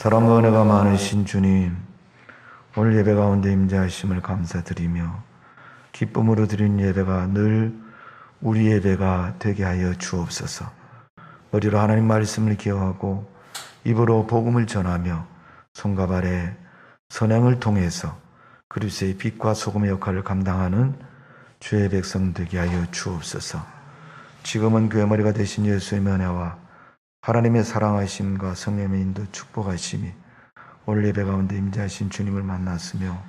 사랑과 은혜가 많으신 주님, 오늘 예배 가운데 임재하심을 감사드리며 기쁨으로 드린 예배가 늘 우리 예배가 되게 하여 주옵소서. 머리로 하나님 말씀을 기억하고 입으로 복음을 전하며 손과 발에 선행을 통해서 그리스도의 빛과 소금의 역할을 감당하는 주의 백성 되게 하여 주옵소서. 지금은 교회 머리가 되신 예수의 은혜와 하나님의 사랑하심과 성령의 인도 축복하심이 오늘 예배 가운데 임재하신 주님을 만났으며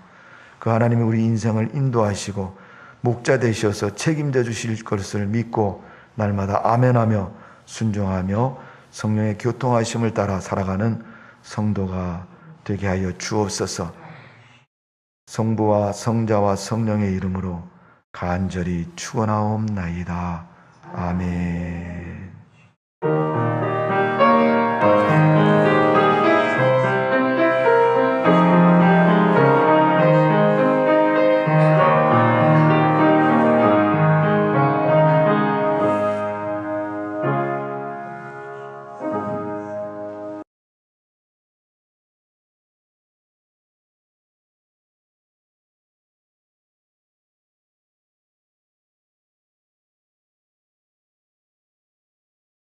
그 하나님이 우리 인생을 인도하시고 목자 되셔서 책임져 주실 것을 믿고 날마다 아멘하며 순종하며 성령의 교통하심을 따라 살아가는 성도가 되게 하여 주옵소서. 성부와 성자와 성령의 이름으로 간절히 축원하옵나이다. 아멘.